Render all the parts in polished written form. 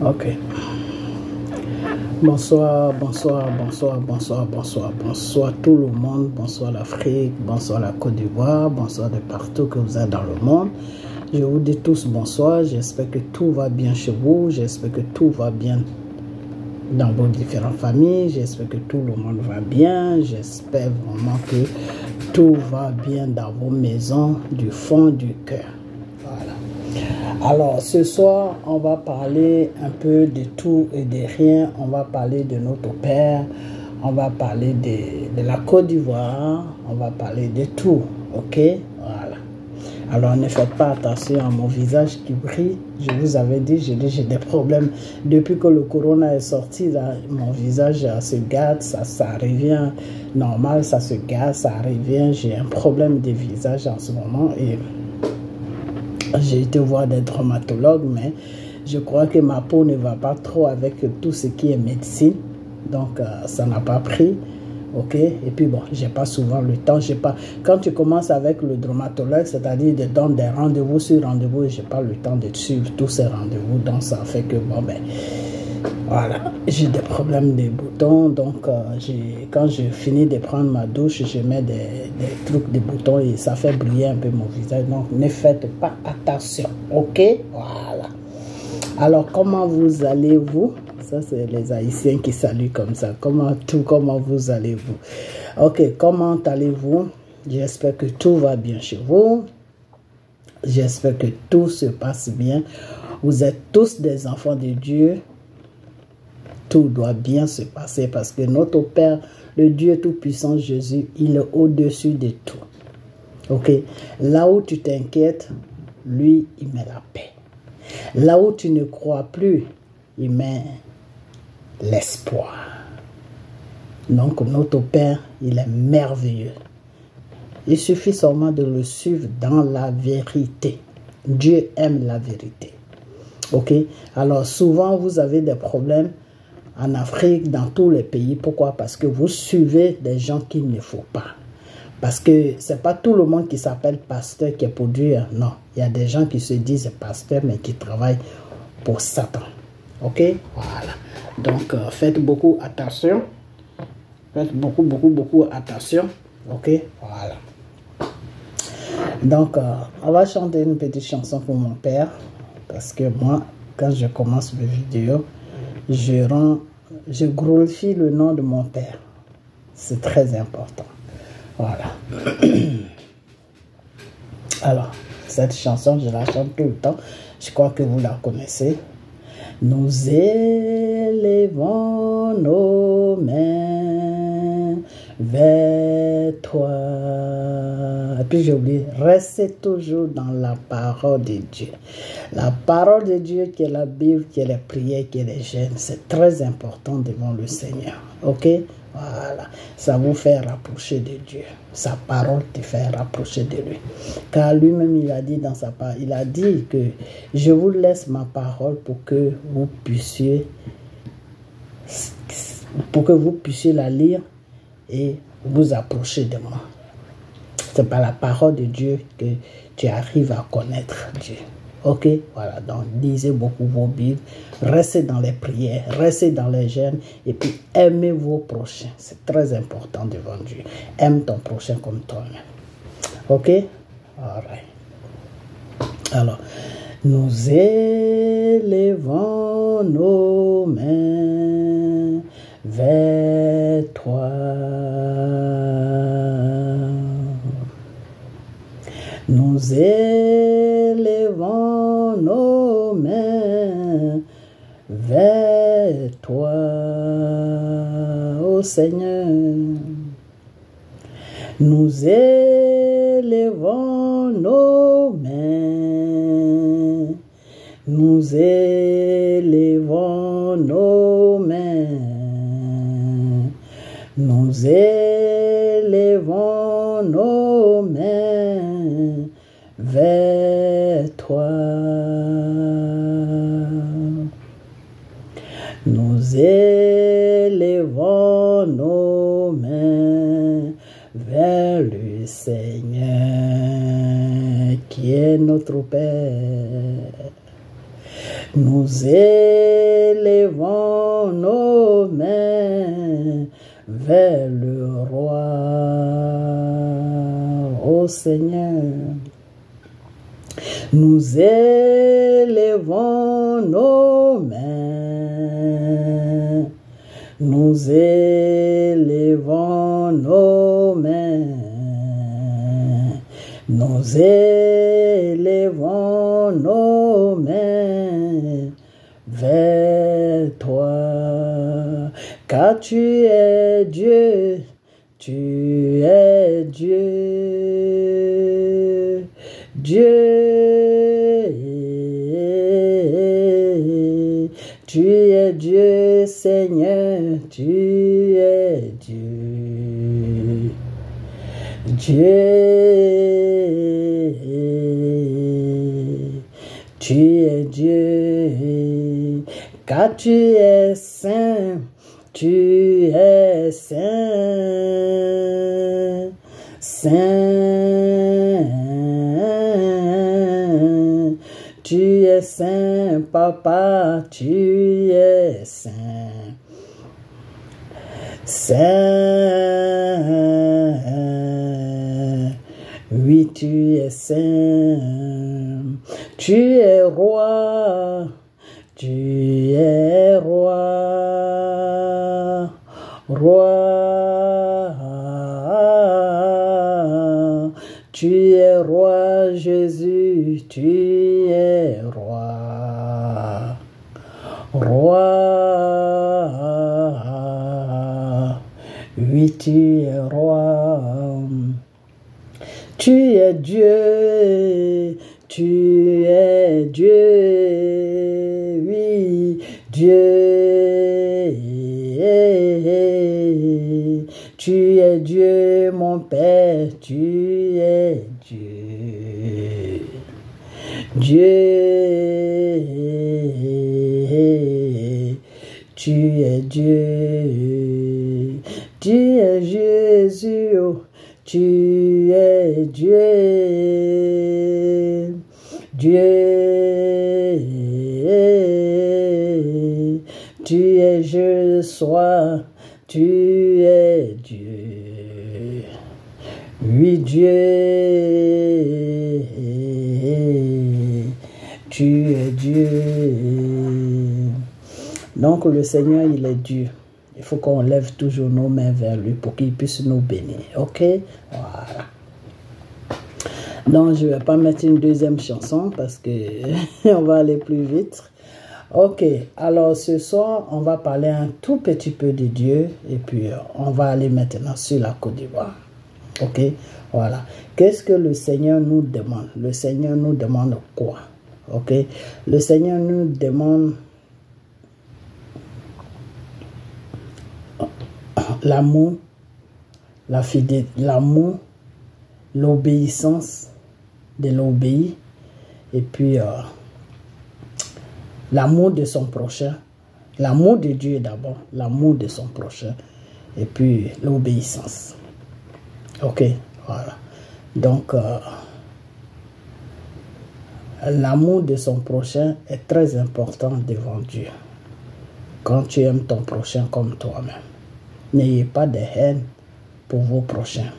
Ok. Bonsoir, bonsoir, bonsoir, bonsoir, bonsoir, bonsoir tout le monde, bonsoir l'Afrique, bonsoir la Côte d'Ivoire, bonsoir de partout que vous êtes dans le monde. Je vous dis tous bonsoir, j'espère que tout va bien chez vous, j'espère que tout va bien dans vos différentes familles, j'espère que tout le monde va bien, j'espère vraiment que tout va bien dans vos maisons du fond du cœur. Voilà. Alors, ce soir, on va parler un peu de tout et de rien. On va parler de notre Père, on va parler de la Côte d'Ivoire, on va parler de tout, ok? Voilà. Alors, ne faites pas attention à mon visage qui brille. Je vous avais dit, j'ai des problèmes. Depuis que le corona est sorti, là, mon visage se gâte, ça revient normal, ça se gâte, ça revient. J'ai un problème de visage en ce moment et j'ai été voir des dermatologues, mais je crois que ma peau ne va pas trop avec tout ce qui est médecine. Donc, ça n'a pas pris. Ok, et puis bon, j'ai pas souvent le temps, j'ai pas. Quand tu commences avec le dermatologue, c'est-à-dire de donner des rendez-vous sur rendez-vous, j'ai pas le temps de suivre tous ces rendez-vous, donc ça fait que bon ben, voilà, j'ai des problèmes de boutons, donc quand je finis de prendre ma douche, je mets des trucs de boutons et ça fait briller un peu mon visage, donc ne faites pas attention, ok, voilà. Alors comment vous allez-vous? Ça, c'est les Haïtiens qui saluent comme ça. Comment vous allez-vous? Ok, comment allez-vous? J'espère que tout va bien chez vous. J'espère que tout se passe bien. Vous êtes tous des enfants de Dieu. Tout doit bien se passer parce que notre Père, le Dieu Tout-Puissant Jésus, il est au-dessus de tout. Ok? Là où tu t'inquiètes, lui, il met la paix. Là où tu ne crois plus, il met l'espoir. Donc notre Père, il est merveilleux. Il suffit seulement de le suivre dans la vérité. Dieu aime la vérité. Ok? Alors souvent vous avez des problèmes en Afrique, dans tous les pays. Pourquoi? Parce que vous suivez des gens qu'il ne faut pas. Parce que c'est pas tout le monde qui s'appelle pasteur qui est pour Dieu. Non, il y a des gens qui se disent pasteur mais qui travaillent pour Satan. Ok? Voilà. Donc, faites beaucoup attention. Faites beaucoup attention. Ok? Voilà. Donc, on va chanter une petite chanson pour mon père. Parce que moi, quand je commence mes vidéos, je glorifie le nom de mon père. C'est très important. Voilà. Alors, cette chanson, je la chante tout le temps. Je crois que vous la connaissez. Nous élevons nos mains vers toi. Et puis j'ai oublié, restez toujours dans la parole de Dieu. La parole de Dieu qui est la Bible, qui est les prières, qui est les jeûnes, c'est très important devant le Seigneur. Ok? Voilà, ça vous fait rapprocher de Dieu. Sa parole te fait rapprocher de lui. Car lui-même, il a dit dans sa parole, il a dit que je vous laisse ma parole pour que vous puissiez la lire et vous approcher de moi. C'est par la parole de Dieu que tu arrives à connaître Dieu. Ok, voilà, donc lisez beaucoup vos Bibles, restez dans les prières, restez dans les jeûnes et puis aimez vos prochains. C'est très important devant Dieu. Aime ton prochain comme toi-même. Ok, alright. Alors, nous élevons nos mains vers toi. Nous élevons nos mains vers toi, ô Seigneur. Nous élevons nos mains. Nous élevons nos mains. Nous élevons nos mains vers toi. Nous élevons nos mains vers le Seigneur qui est notre Père. Nous élevons élevons nos mains vers le roi. Ô Seigneur, nous élevons nos mains, nous élevons nos mains, nous élevons nos mains vers toi, car tu es Dieu, tu es Dieu, Dieu, tu es Dieu, Seigneur, tu es Dieu, Dieu, tu es Dieu, car tu es saint, tu es saint, saint, tu es saint, papa, tu es saint, saint, oui, tu es saint, tu es roi, tu es roi, roi, tu es roi, Jésus, tu es roi, roi, oui, tu es roi, tu es Dieu, tu es Dieu, oui, Dieu, tu es Dieu, mon Père, tu es Dieu, Dieu, tu es Dieu, tu es Jésus, tu es Dieu, Dieu, tu es je sois, tu es Dieu, oui Dieu, tu es Dieu. Donc le Seigneur, il est Dieu. Il faut qu'on lève toujours nos mains vers lui pour qu'il puisse nous bénir. Ok? Voilà. Donc, je ne vais pas mettre une deuxième chanson parce que on va aller plus vite. Ok. Alors, ce soir, on va parler un tout petit peu de Dieu et puis on va aller maintenant sur la Côte d'Ivoire. Ok? Voilà. Qu'est-ce que le Seigneur nous demande? Le Seigneur nous demande quoi? Ok? Le Seigneur nous demande l'amour, la fidélité, l'amour, l'obéissance, de l'obéir, et puis l'amour de son prochain, l'amour de Dieu d'abord, l'amour de son prochain, et puis l'obéissance. Ok, voilà. Donc, l'amour de son prochain est très important devant Dieu. Quand tu aimes ton prochain comme toi-même. N'ayez pas de haine pour vos prochains.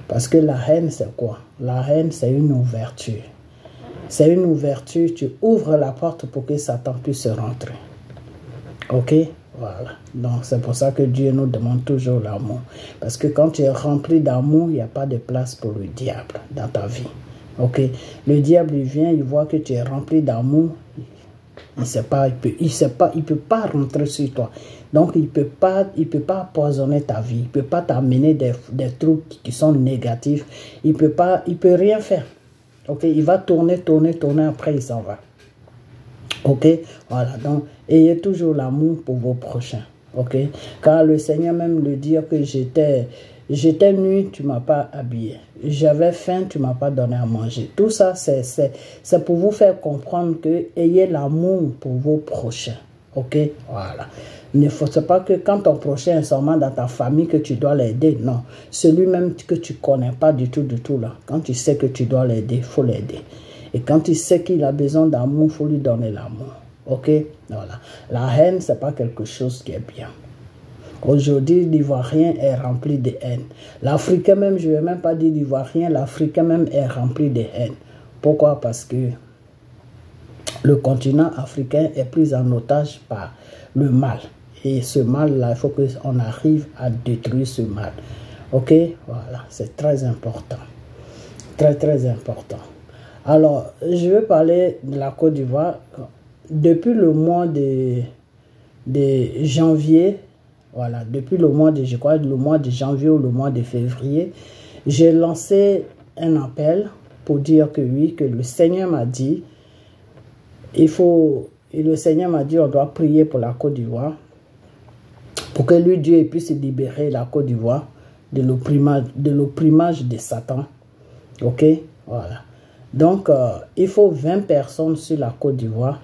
Parce que la haine, c'est quoi? La haine, c'est une ouverture. C'est une ouverture, tu ouvres la porte pour que Satan puisse rentrer. Ok? Voilà. Donc, c'est pour ça que Dieu nous demande toujours l'amour. Parce que quand tu es rempli d'amour, il n'y a pas de place pour le diable dans ta vie. Ok? Le diable, il vient, il voit que tu es rempli d'amour. Il ne peut pas rentrer sur toi. Donc, il peut pas empoisonner ta vie. Il ne peut pas t'amener des trucs qui sont négatifs. Il peut rien faire. Ok, il va tourner, après il s'en va. Ok, voilà. Donc, ayez toujours l'amour pour vos prochains. Ok, car le Seigneur même le dit que j'étais nu, tu ne m'as pas habillé. J'avais faim, tu ne m'as pas donné à manger. Tout ça, c'est pour vous faire comprendre que ayez l'amour pour vos prochains. Ok, voilà. Il ne faut pas que quand ton prochain est seulement dans ta famille que tu dois l'aider. Non, celui même que tu ne connais pas du tout là. Quand tu sais que tu dois l'aider, il faut l'aider. Et quand tu sais qu'il a besoin d'amour, il faut lui donner l'amour. Ok, voilà. La haine, c'est pas quelque chose qui est bien. Aujourd'hui, l'Ivoirien est rempli de haine. L'Africain même, je ne vais même pas dire l'Ivoirien, l'Africain même est rempli de haine. Pourquoi? Parce que le continent africain est pris en otage par le mal. Et ce mal-là, il faut qu'on arrive à détruire ce mal. Ok, voilà, c'est très important. Très, très important. Alors, je vais parler de la Côte d'Ivoire. Depuis le mois de janvier, voilà, depuis le mois de, je crois, le mois de janvier ou le mois de février, j'ai lancé un appel pour dire que oui, que le Seigneur m'a dit, le Seigneur m'a dit, on doit prier pour la Côte d'Ivoire, pour que lui, Dieu, puisse libérer la Côte d'Ivoire de l'opprimage de Satan. Ok, voilà. Donc, il faut 20 personnes sur la Côte d'Ivoire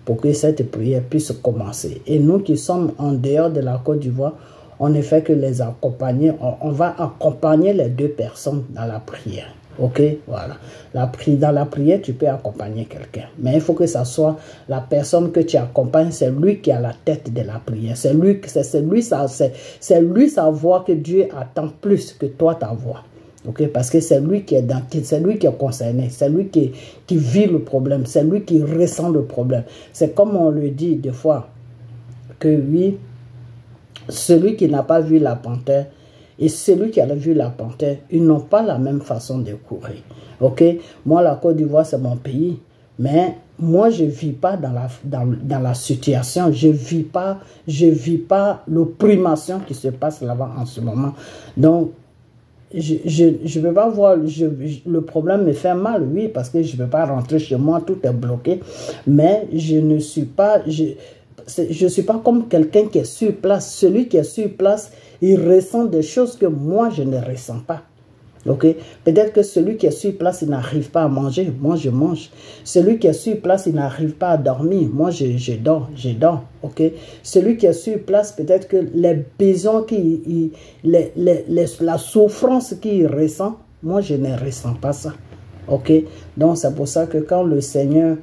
pour que cette prière puisse commencer. Et nous qui sommes en dehors de la Côte d'Ivoire, on ne fait que les accompagner. On va accompagner les 2 personnes dans la prière. Ok, voilà. Dans la prière, tu peux accompagner quelqu'un. Mais il faut que ça soit la personne que tu accompagnes, c'est lui qui a la tête de la prière. C'est lui sa voix que Dieu attend plus que toi ta voix. Okay? Parce que c'est lui qui est concerné, c'est lui qui vit le problème, c'est lui qui ressent le problème. C'est comme on le dit des fois, que oui, celui qui n'a pas vu la panthère et celui qui a vu la panthère, ils n'ont pas la même façon de courir. Ok? Moi, la Côte d'Ivoire, c'est mon pays, mais moi, je ne vis pas dans la situation, je vis pas l'opprimation qui se passe là-bas en ce moment. Donc, je ne peux pas voir, le problème me fait mal, oui, parce que je ne peux pas rentrer chez moi, tout est bloqué, mais je ne suis pas, je suis pas comme quelqu'un qui est sur place. Celui qui est sur place, il ressent des choses que moi, je ne ressens pas. Ok? Peut-être que celui qui est sur place, il n'arrive pas à manger, moi je mange. Celui qui est sur place, il n'arrive pas à dormir, moi je dors. Ok? Celui qui est sur place, peut-être que les besoins, la souffrance qu'il ressent, moi je ne ressens pas ça. Ok? Donc c'est pour ça que quand le Seigneur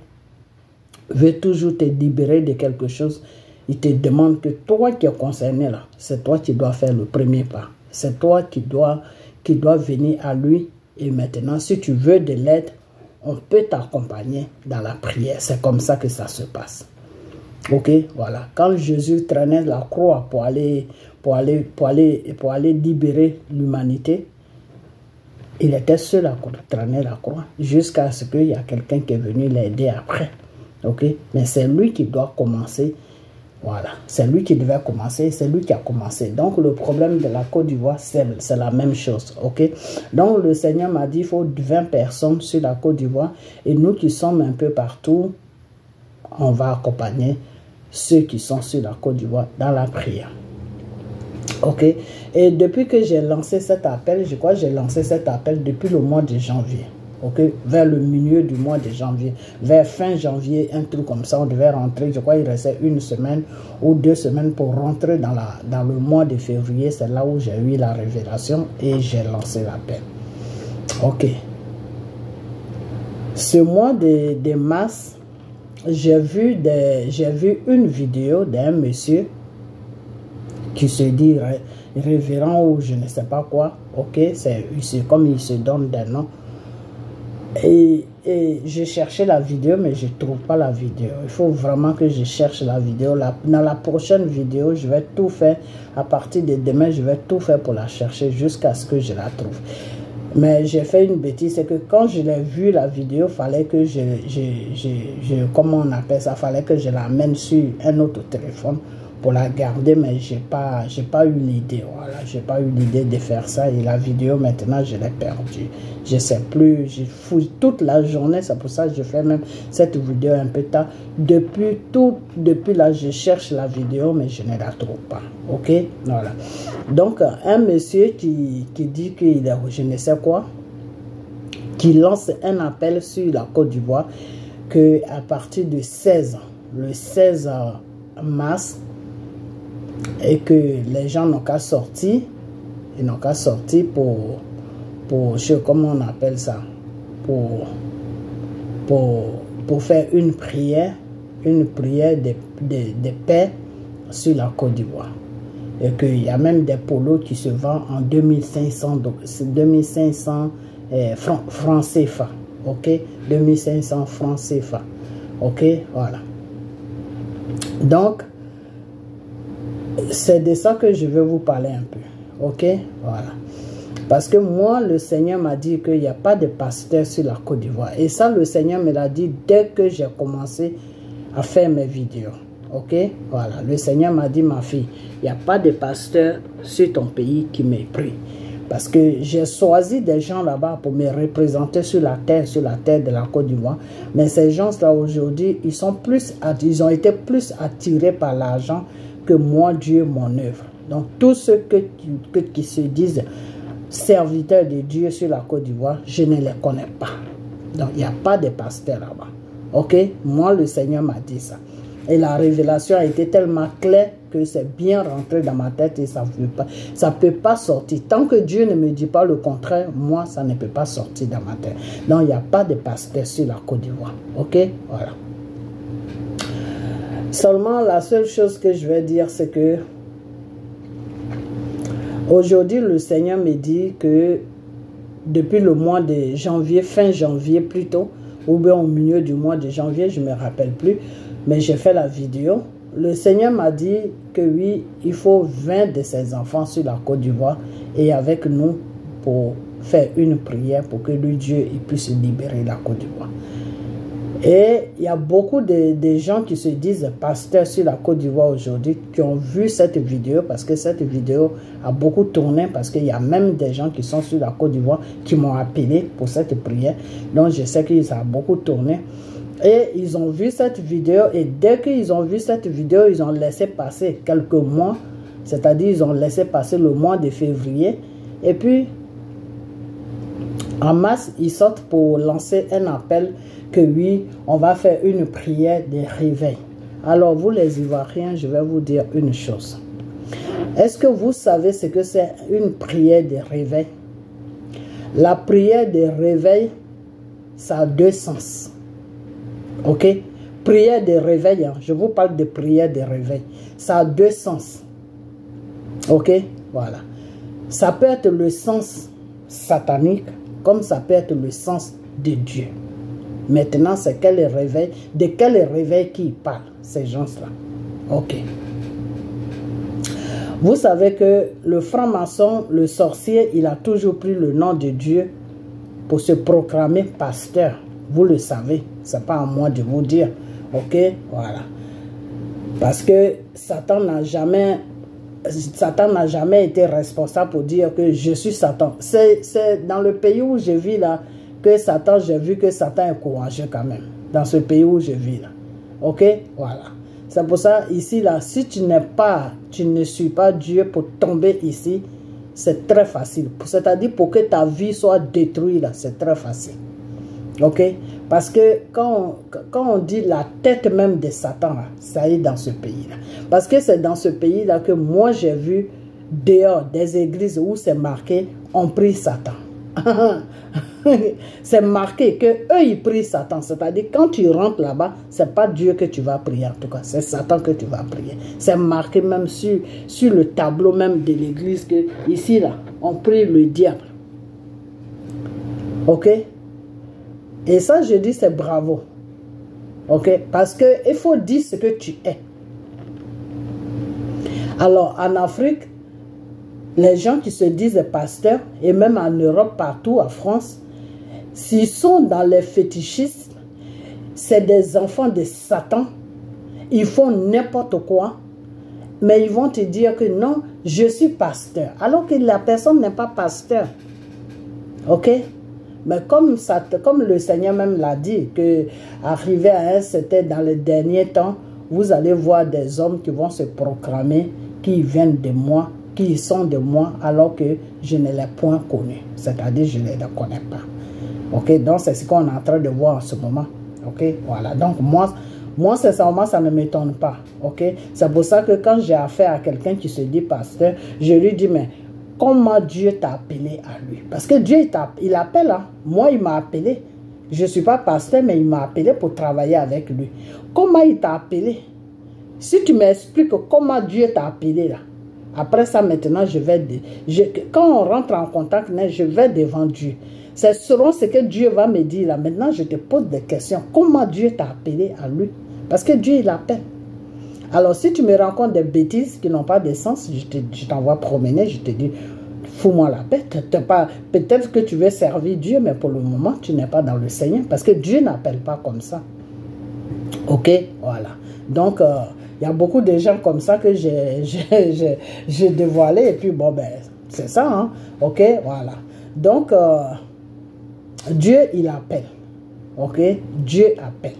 veut toujours te libérer de quelque chose, il te demande que toi qui es concerné là, c'est toi qui dois faire le premier pas. C'est toi qui dois venir à lui. Et maintenant, si tu veux de l'aide, on peut t'accompagner dans la prière. C'est comme ça que ça se passe. Ok, voilà. Quand Jésus traînait la croix pour aller libérer l'humanité, il était seul à traîner la croix jusqu'à ce qu'il y ait quelqu'un qui est venu l'aider après. Ok, mais c'est lui qui doit commencer. Voilà, c'est lui qui devait commencer, c'est lui qui a commencé. Donc, le problème de la Côte d'Ivoire, c'est la même chose, ok? Donc, le Seigneur m'a dit, il faut 20 personnes sur la Côte d'Ivoire. Et nous qui sommes un peu partout, on va accompagner ceux qui sont sur la Côte d'Ivoire dans la prière. Ok? Et depuis que j'ai lancé cet appel, je crois que j'ai lancé cet appel depuis le mois de janvier. Okay, vers le milieu du mois de janvier, vers fin janvier, un truc comme ça, on devait rentrer, je crois qu'il restait 1 semaine ou 2 semaines pour rentrer dans le mois de février. C'est là où j'ai eu la révélation et j'ai lancé l'appel. Ok. Ce mois de mars, j'ai vu une vidéo d'un monsieur qui se dit révérend ou je ne sais pas quoi. Ok, c'est comme il se donne des noms. Et j'ai cherché la vidéo, mais je ne trouve pas la vidéo. Il faut vraiment que je cherche la vidéo. Dans la prochaine vidéo, je vais tout faire. À partir de demain, je vais tout faire pour la chercher jusqu'à ce que je la trouve. Mais j'ai fait une bêtise, c'est que quand je l'ai vu la vidéo, il fallait que comment on appelle ça, fallait que je l'amène sur un autre téléphone pour la garder, mais j'ai pas eu l'idée. Voilà, j'ai pas eu l'idée de faire ça. Et la vidéo, maintenant, je l'ai perdue. Je sais plus, j'ai fouillé toute la journée. C'est pour ça que je fais même cette vidéo un peu tard. Depuis là, je cherche la vidéo, mais je ne la trouve pas. Ok, voilà. Donc, un monsieur qui dit qu'il est, je ne sais quoi, qui lance un appel sur la Côte d'Ivoire, que à partir du 16, le 16 mars, et que les gens n'ont qu'à sortir, ils n'ont qu'à sortir pour comment on appelle ça, pour faire une prière une prière de paix sur la Côte d'Ivoire. Et qu'il y a même des polos qui se vendent en 2500 francs CFA. Ok, 2500 francs CFA. Ok, voilà. Donc, c'est de ça que je veux vous parler un peu. Ok, voilà. Parce que moi, le Seigneur m'a dit qu'il n'y a pas de pasteur sur la Côte d'Ivoire. Et ça, le Seigneur me l'a dit dès que j'ai commencé à faire mes vidéos. Ok, voilà. Le Seigneur m'a dit, ma fille, il n'y a pas de pasteur sur ton pays qui m'ait pris. Parce que j'ai choisi des gens là-bas pour me représenter sur la terre de la Côte d'Ivoire. Mais ces gens-là aujourd'hui, ils ont été plus attirés par l'argent que moi, Dieu, mon œuvre. Donc, tous ceux qui se disent serviteurs de Dieu sur la Côte d'Ivoire, je ne les connais pas. Donc, il n'y a pas de pasteur là-bas. Ok? Moi, le Seigneur m'a dit ça. Et la révélation a été tellement claire que c'est bien rentré dans ma tête et ça ne peut pas sortir. Tant que Dieu ne me dit pas le contraire, moi, ça ne peut pas sortir dans ma tête. Donc, il n'y a pas de pasteur sur la Côte d'Ivoire. Ok? Voilà. Seulement, la seule chose que je vais dire, c'est que aujourd'hui, le Seigneur me dit que depuis le mois de janvier, fin janvier plutôt, ou bien au milieu du mois de janvier, je ne me rappelle plus, mais j'ai fait la vidéo. Le Seigneur m'a dit que oui, il faut 20 de ses enfants sur la Côte d'Ivoire et avec nous pour faire une prière pour que lui, Dieu, il puisse libérer la Côte d'Ivoire. Et il y a beaucoup de gens qui se disent pasteurs sur la Côte d'Ivoire aujourd'hui qui ont vu cette vidéo parce que cette vidéo a beaucoup tourné parce qu'il y a même des gens qui sont sur la Côte d'Ivoire qui m'ont appelé pour cette prière. Donc je sais que ça a beaucoup tourné. Et ils ont vu cette vidéo et dès qu'ils ont vu cette vidéo, ils ont laissé passer quelques mois. C'est-à-dire ils ont laissé passer le mois de février. Et puis en mars, ils sortent pour lancer un appel que oui, on va faire une prière de réveil. Alors vous les Ivoiriens, je vais vous dire une chose. Est-ce que vous savez ce que c'est une prière de réveil? La prière de réveil, ça a deux sens. Ok? Prière de réveil, hein? Je vous parle de prière de réveil. Ça a deux sens. Ok? Voilà. Ça peut être le sens satanique, comme ça peut être le sens de Dieu. Maintenant, c'est quel réveil, de quel réveil qui parlent, ces gens-là. Ok. Vous savez que le franc-maçon, le sorcier, il a toujours pris le nom de Dieu pour se proclamer pasteur. Vous le savez, ce n'est pas à moi de vous dire. Ok, voilà. Parce que Satan n'a jamais été responsable pour dire que je suis Satan. C'est dans le pays où je vis là, que Satan, j'ai vu que Satan est courageux quand même. Dans ce pays où je vis là. Ok, voilà. C'est pour ça, ici là, si tu ne suis pas Dieu pour tomber ici, c'est très facile. C'est-à-dire pour que ta vie soit détruite là, c'est très facile. Ok? Parce que quand on dit la tête même de Satan, là, ça est dans ce pays-là. Parce que c'est dans ce pays-là que moi j'ai vu dehors des églises où c'est marqué, on prie Satan. C'est marqué que eux ils prient Satan. C'est-à-dire quand tu rentres là-bas, c'est pas Dieu que tu vas prier en tout cas, c'est Satan que tu vas prier. C'est marqué même sur le tableau même de l'église que ici là, on prie le diable. Ok? Et ça, je dis, c'est bravo. Ok? Parce qu'il faut dire ce que tu es. Alors, en Afrique, les gens qui se disent pasteurs, et même en Europe, partout, en France, s'ils sont dans les fétichistes, c'est des enfants de Satan. Ils font n'importe quoi. Mais ils vont te dire que non, je suis pasteur. Alors que la personne n'est pas pasteur. Ok? Mais comme le Seigneur même l'a dit, que arrivé à un certain dans les derniers temps, vous allez voir des hommes qui vont se proclamer, qui viennent de moi, qui sont de moi, alors que je ne les point connus. C'est-à-dire, je ne les connais pas. Ok, donc c'est ce qu'on est en train de voir en ce moment. Ok, voilà. Donc moi sincèrement, ça ne m'étonne pas. Ok, c'est pour ça que quand j'ai affaire à quelqu'un qui se dit pasteur, je lui dis, mais comment Dieu t'a appelé à lui? Parce que Dieu, il appelle, hein. Moi, il m'a appelé. Je ne suis pas pasteur, mais il m'a appelé pour travailler avec lui. Comment il t'a appelé? Si tu m'expliques comment Dieu t'a appelé là, après ça maintenant, quand on rentre en contact, je vais devant Dieu. C'est selon ce que Dieu va me dire là. Maintenant, je te pose des questions. Comment Dieu t'a appelé à lui? Parce que Dieu, il appelle. Alors, si tu me rencontres des bêtises qui n'ont pas de sens, je t'envoie promener, je te dis, fous-moi la paix. Peut-être que tu veux servir Dieu, mais pour le moment, tu n'es pas dans le Seigneur. Parce que Dieu n'appelle pas comme ça. Ok? Voilà. Donc, il y a beaucoup de gens comme ça que j'ai dévoilé. Et puis, bon, ben, c'est ça. Hein? Ok? Voilà. Donc, Dieu, il appelle. Ok? Dieu appelle.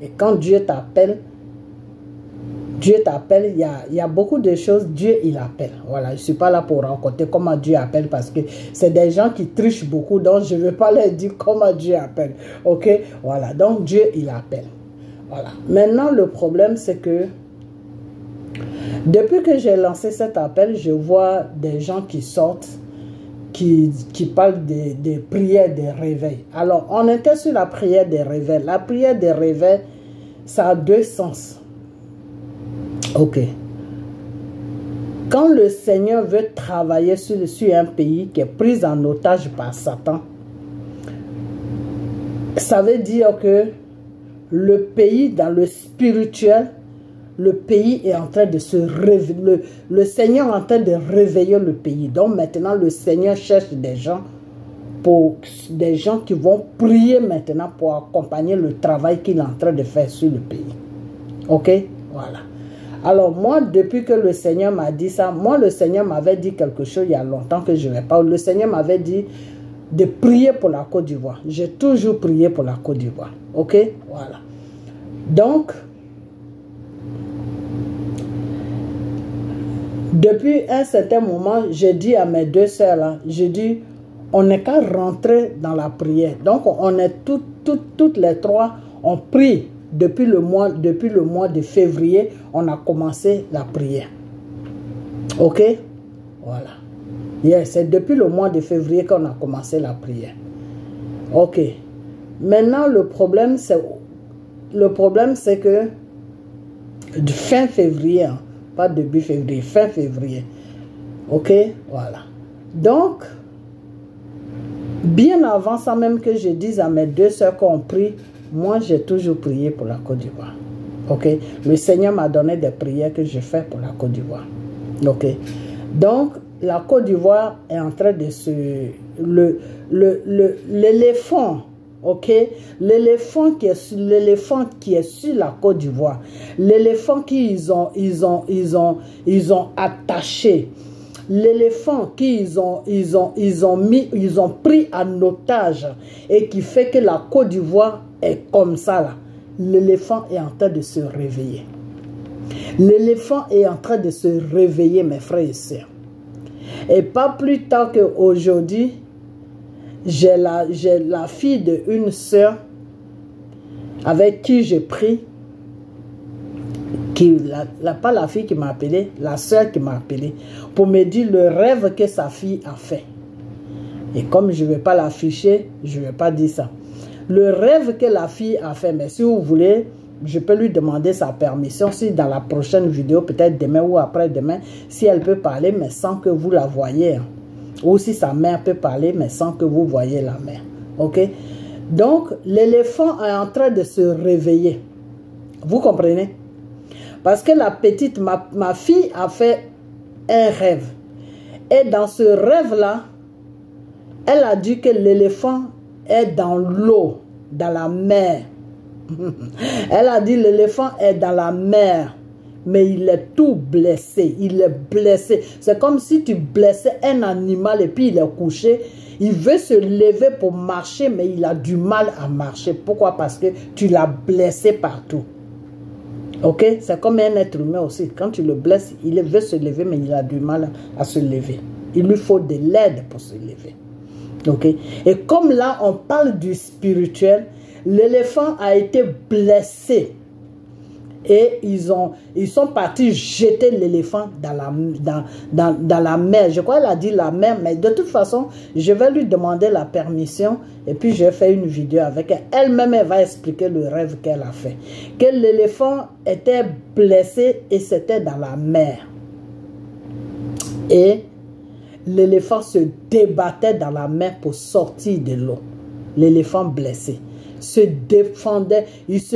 Et quand Dieu t'appelle, il y a beaucoup de choses, Dieu, il appelle. Voilà, je ne suis pas là pour raconter comment Dieu appelle parce que c'est des gens qui trichent beaucoup, donc je ne vais pas leur dire comment Dieu appelle. Ok? Voilà, donc Dieu, il appelle. Voilà. Maintenant, le problème, c'est que depuis que j'ai lancé cet appel, je vois des gens qui sortent, qui parlent des prières des réveils. Alors, on était sur la prière des réveils. La prière des réveils, ça a deux sens. Ok. Quand le Seigneur veut travailler sur un pays qui est pris en otage par Satan, ça veut dire que le pays, dans le spirituel, le pays est en train de se réveiller. Le Seigneur est en train de réveiller le pays. Donc maintenant, le Seigneur cherche des gens qui vont prier maintenant pour accompagner le travail qu'il est en train de faire sur le pays. Ok? Voilà. Alors moi, depuis que le Seigneur m'a dit ça, moi le Seigneur m'avait dit quelque chose il y a longtemps que je ne vais pas. Le Seigneur m'avait dit de prier pour la Côte d'Ivoire. J'ai toujours prié pour la Côte d'Ivoire. Ok? Voilà. Donc, depuis un certain moment, j'ai dit à mes deux sœurs là, j'ai dit, on n'est qu'à rentrer dans la prière. Donc, on est toutes les trois, on prie. Depuis le mois de février, on a commencé la prière. Ok? Voilà. Yes, c'est depuis le mois de février qu'on a commencé la prière. Ok. Maintenant, le problème, c'est que fin février, hein, pas début février, fin février. Ok? Voilà. Donc, bien avant ça même que je dise à mes deux sœurs qu'on prie, moi, j'ai toujours prié pour la Côte d'Ivoire. Ok? Le Seigneur m'a donné des prières que je fais pour la Côte d'Ivoire. Ok? Donc, la Côte d'Ivoire est en train de se... L'éléphant, ok? L'éléphant qui est sur la Côte d'Ivoire. L'éléphant qu'ils ont attaché. L'éléphant qu'ils ont pris en otage et qui fait que la Côte d'Ivoire est comme ça là. L'éléphant est en train de se réveiller. L'éléphant est en train de se réveiller, mes frères et sœurs. Et pas plus tard qu'aujourd'hui, j'ai la fille d'une sœur avec qui j'ai pris, pas la fille qui m'a appelé, la sœur qui m'a appelé, pour me dire le rêve que sa fille a fait. Et comme je ne vais pas l'afficher, je ne vais pas dire ça. Le rêve que la fille a fait, mais si vous voulez, je peux lui demander sa permission, si dans la prochaine vidéo, peut-être demain ou après-demain, si elle peut parler, mais sans que vous la voyez. Hein. Ou si sa mère peut parler, mais sans que vous voyez la mère. Ok? Donc, l'éléphant est en train de se réveiller. Vous comprenez? Parce que la petite, ma fille a fait un rêve. Et dans ce rêve-là, elle a dit que l'éléphant est dans l'eau, dans la mer. Elle a dit l'éléphant est dans la mer, mais il est tout blessé. Il est blessé. C'est comme si tu blessais un animal et puis il est couché. Il veut se lever pour marcher, mais il a du mal à marcher. Pourquoi? Parce que tu l'as blessé partout. Ok? C'est comme un être humain aussi. Quand tu le blesses, il veut se lever, mais il a du mal à se lever. Il lui faut de l'aide pour se lever. Ok? Et comme là, on parle du spirituel, l'éléphant a été blessé. Et ils sont partis jeter l'éléphant dans la mer. Je crois qu'elle a dit la mer, mais de toute façon, je vais lui demander la permission et puis je vais faire une vidéo avec elle. Elle-même, elle va expliquer le rêve qu'elle a fait. Que l'éléphant était blessé et c'était dans la mer. Et l'éléphant se débattait dans la mer pour sortir de l'eau. L'éléphant blessé se défendait, il se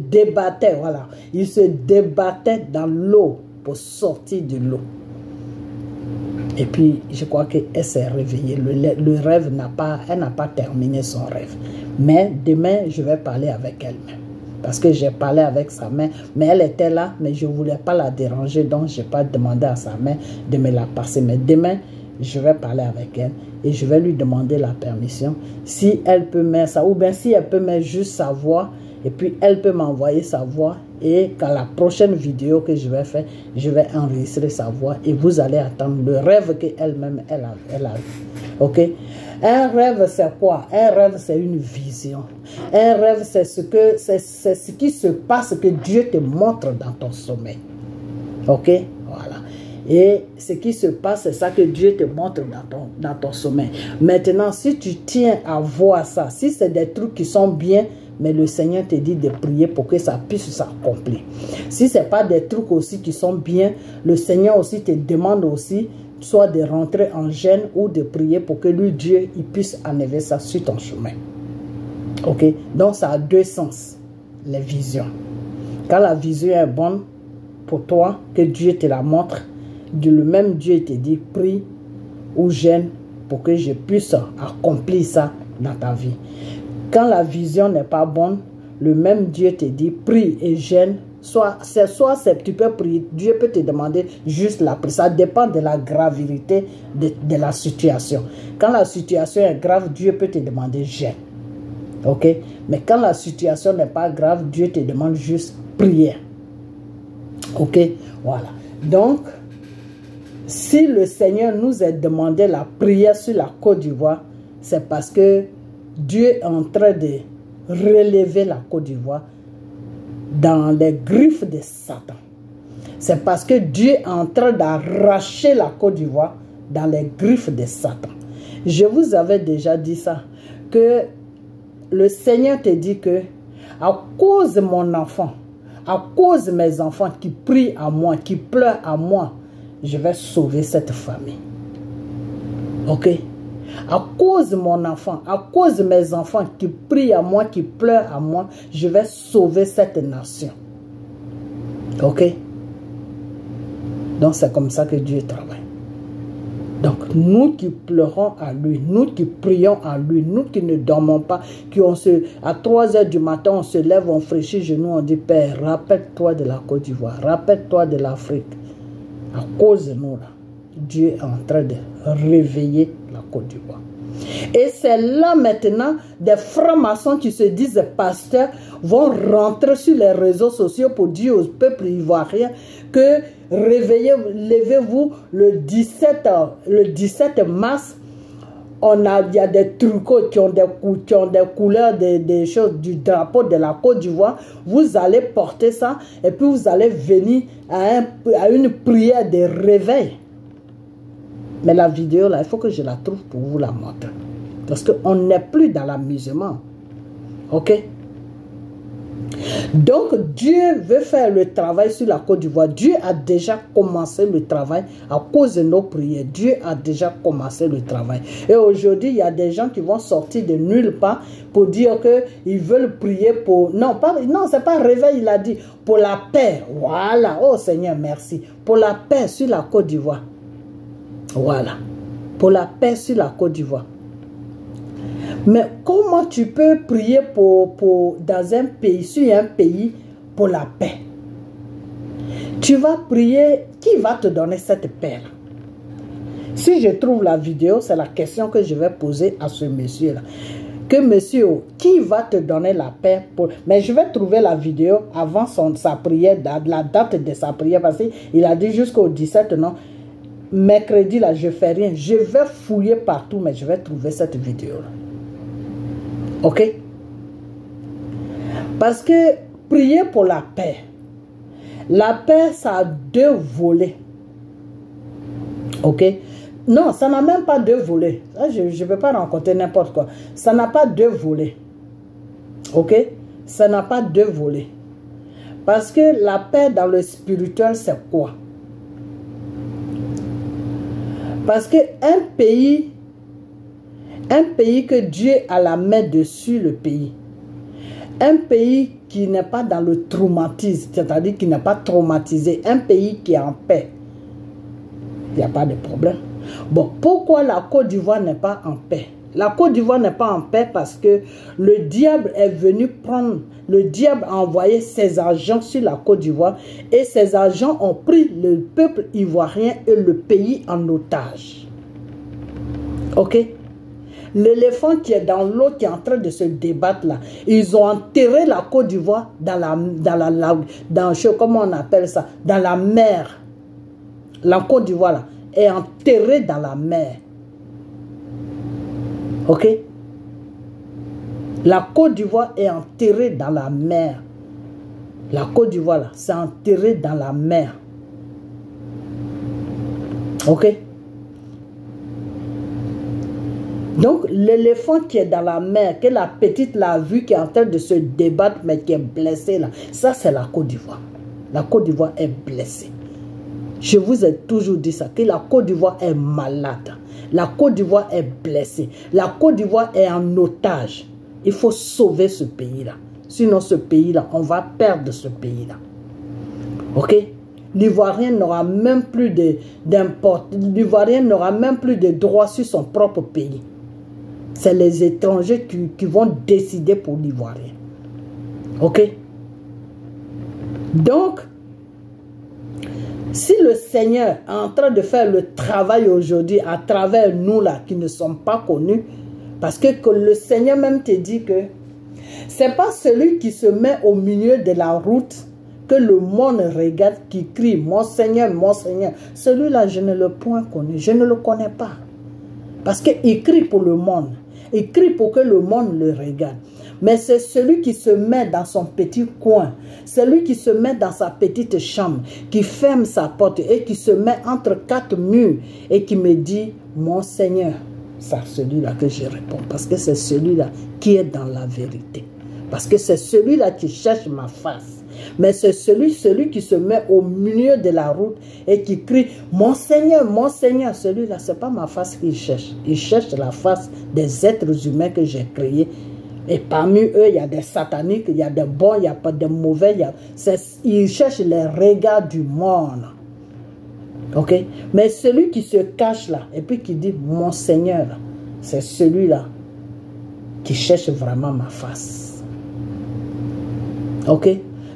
débattait, voilà. Il se débattait dans l'eau pour sortir de l'eau. Et puis, je crois qu'elle s'est réveillée. Le rêve elle n'a pas terminé son rêve. Mais demain, je vais parler avec elle-même. Parce que j'ai parlé avec sa mère, mais elle était là, mais je ne voulais pas la déranger, donc je n'ai pas demandé à sa mère de me la passer. Mais demain, je vais parler avec elle et je vais lui demander la permission. Si elle peut mettre ça, ou bien si elle peut mettre juste sa voix, et puis elle peut m'envoyer sa voix. Et quand la prochaine vidéo que je vais faire, je vais enregistrer sa voix et vous allez attendre le rêve qu'elle-même elle a eu. Ok? Un rêve, c'est quoi? Un rêve, c'est une vision. Un rêve, c'est ce qui se passe que Dieu te montre dans ton sommeil. Ok? Voilà. Et ce qui se passe, c'est ça que Dieu te montre dans ton sommeil. Maintenant, si tu tiens à voir ça, si c'est des trucs qui sont bien, mais le Seigneur te dit de prier pour que ça puisse s'accomplir. Si ce n'est pas des trucs aussi qui sont bien, le Seigneur aussi te demande aussi soit de rentrer en jeûne ou de prier pour que lui, Dieu, il puisse enlever ça sur ton chemin. Ok? Donc, ça a deux sens, les visions. Quand la vision est bonne pour toi, que Dieu te la montre, le même Dieu te dit, prie ou jeûne pour que je puisse accomplir ça dans ta vie. Quand la vision n'est pas bonne, le même Dieu te dit, prie et jeûne. Soit tu peux prier, Dieu peut te demander juste la prière. Ça dépend de la gravité de la situation. Quand la situation est grave, Dieu peut te demander jeûne. Ok? Mais quand la situation n'est pas grave, Dieu te demande juste prière. Ok? Voilà. Donc, si le Seigneur nous a demandé la prière sur la Côte d'Ivoire, c'est parce que Dieu est en train de relever la Côte d'Ivoire dans les griffes de Satan. C'est parce que Dieu est en train d'arracher la Côte d'Ivoire dans les griffes de Satan. Je vous avais déjà dit ça, que le Seigneur te dit que à cause de mon enfant, à cause de mes enfants qui prient à moi, qui pleurent à moi, je vais sauver cette famille. Ok? À cause de mon enfant, à cause de mes enfants qui prient à moi, qui pleurent à moi, je vais sauver cette nation. Ok? Donc c'est comme ça que Dieu travaille. Donc nous qui pleurons à lui, nous qui prions à lui, nous qui ne dormons pas, à 3 h du matin, on se lève, on fraîchit genoux, on dit, Père, rappelle-toi de la Côte d'Ivoire, rappelle-toi de l'Afrique. À cause de nous, là, Dieu est en train de réveiller la Côte d'Ivoire. Et c'est là maintenant, des francs-maçons qui se disent pasteurs vont rentrer sur les réseaux sociaux pour dire au peuple ivoirien que levez-vous le 17 mars. Il y a des trucots qui ont des couleurs des choses du drapeau de la Côte d'Ivoire. Vous allez porter ça et puis vous allez venir à une prière de réveil. Mais la vidéo là, il faut que je la trouve pour vous la montrer. Parce qu'on n'est plus dans l'amusement. Ok? Donc Dieu veut faire le travail sur la Côte d'Ivoire. Dieu a déjà commencé le travail à cause de nos prières. Dieu a déjà commencé le travail. Et aujourd'hui, il y a des gens qui vont sortir de nulle part pour dire qu'ils veulent prier pour... Non, c'est pas réveil, il a dit. Pour la paix. Voilà. Oh Seigneur, merci. Pour la paix sur la Côte d'Ivoire. Voilà. Pour la paix sur la Côte d'Ivoire. Mais comment tu peux prier dans un pays, sur un pays, pour la paix? Tu vas prier, qui va te donner cette paix-là? Si je trouve la vidéo, c'est la question que je vais poser à ce monsieur-là. Que monsieur, qui va te donner la paix pour... Mais je vais trouver la vidéo avant sa prière, la date de sa prière, parce qu'il a dit jusqu'au 17, non? Mercredi, là, je ne fais rien. Je vais fouiller partout, mais je vais trouver cette vidéo-là. Ok? Parce que priez pour la paix. La paix, ça a 2 volets. Ok? Non, ça n'a même pas 2 volets. Ça, je ne peux pas rencontrer n'importe quoi. Ça n'a pas 2 volets. Ok? Ça n'a pas 2 volets. Parce que la paix dans le spirituel, c'est quoi? Parce que un pays que Dieu a la main dessus, le pays. Un pays qui n'est pas dans le traumatisme, c'est-à-dire qui n'est pas traumatisé. Un pays qui est en paix. Il n'y a pas de problème. Bon, pourquoi la Côte d'Ivoire n'est pas en paix? La Côte d'Ivoire n'est pas en paix parce que le diable est venu prendre, le diable a envoyé ses agents sur la Côte d'Ivoire et ces agents ont pris le peuple ivoirien et le pays en otage. Ok? L'éléphant qui est dans l'eau, qui est en train de se débattre là, ils ont enterré la Côte d'Ivoire comment on appelle ça, dans la mer. La Côte d'Ivoire là est enterrée dans la mer. Ok? La Côte d'Ivoire est enterrée dans la mer. La Côte d'Ivoire là, c'est enterré dans la mer. Ok? Donc, l'éléphant qui est dans la mer, que la petite l'a vu, qui est en train de se débattre, mais qui est blessé là, ça c'est la Côte d'Ivoire. La Côte d'Ivoire est blessée. Je vous ai toujours dit ça, que la Côte d'Ivoire est malade. La Côte d'Ivoire est blessée. La Côte d'Ivoire est en otage. Il faut sauver ce pays-là. Sinon, ce pays-là, on va perdre ce pays-là. Ok? L'Ivoirien n'aura même plus l'Ivoirien n'aura même plus de droits sur son propre pays. C'est les étrangers qui vont décider pour l'Ivoirien. Ok? Donc, si le Seigneur est en train de faire le travail aujourd'hui à travers nous là qui ne sommes pas connus, parce que le Seigneur même te dit que c'est pas celui qui se met au milieu de la route que le monde regarde, qui crie mon Seigneur, mon Seigneur. Celui-là, je ne l'ai point connu, je ne le connais pas. Parce qu'il crie pour le monde, il crie pour que le monde le regarde. Mais c'est celui qui se met dans son petit coin, celui qui se met dans sa petite chambre, qui ferme sa porte et qui se met entre 4 murs et qui me dit, mon Seigneur, c'est celui-là que je réponds. Parce que c'est celui-là qui est dans la vérité. Parce que c'est celui-là qui cherche ma face. Mais c'est celui qui se met au milieu de la route et qui crie, mon Seigneur, celui-là, ce n'est pas ma face qu'il cherche. Il cherche la face des êtres humains que j'ai créés. Et parmi eux, il y a des sataniques, il y a des bons, il n'y a pas de mauvais. Ils cherchent les regards du monde. Ok? Mais celui qui se cache là, et puis qui dit, mon Seigneur, c'est celui-là qui cherche vraiment ma face. Ok?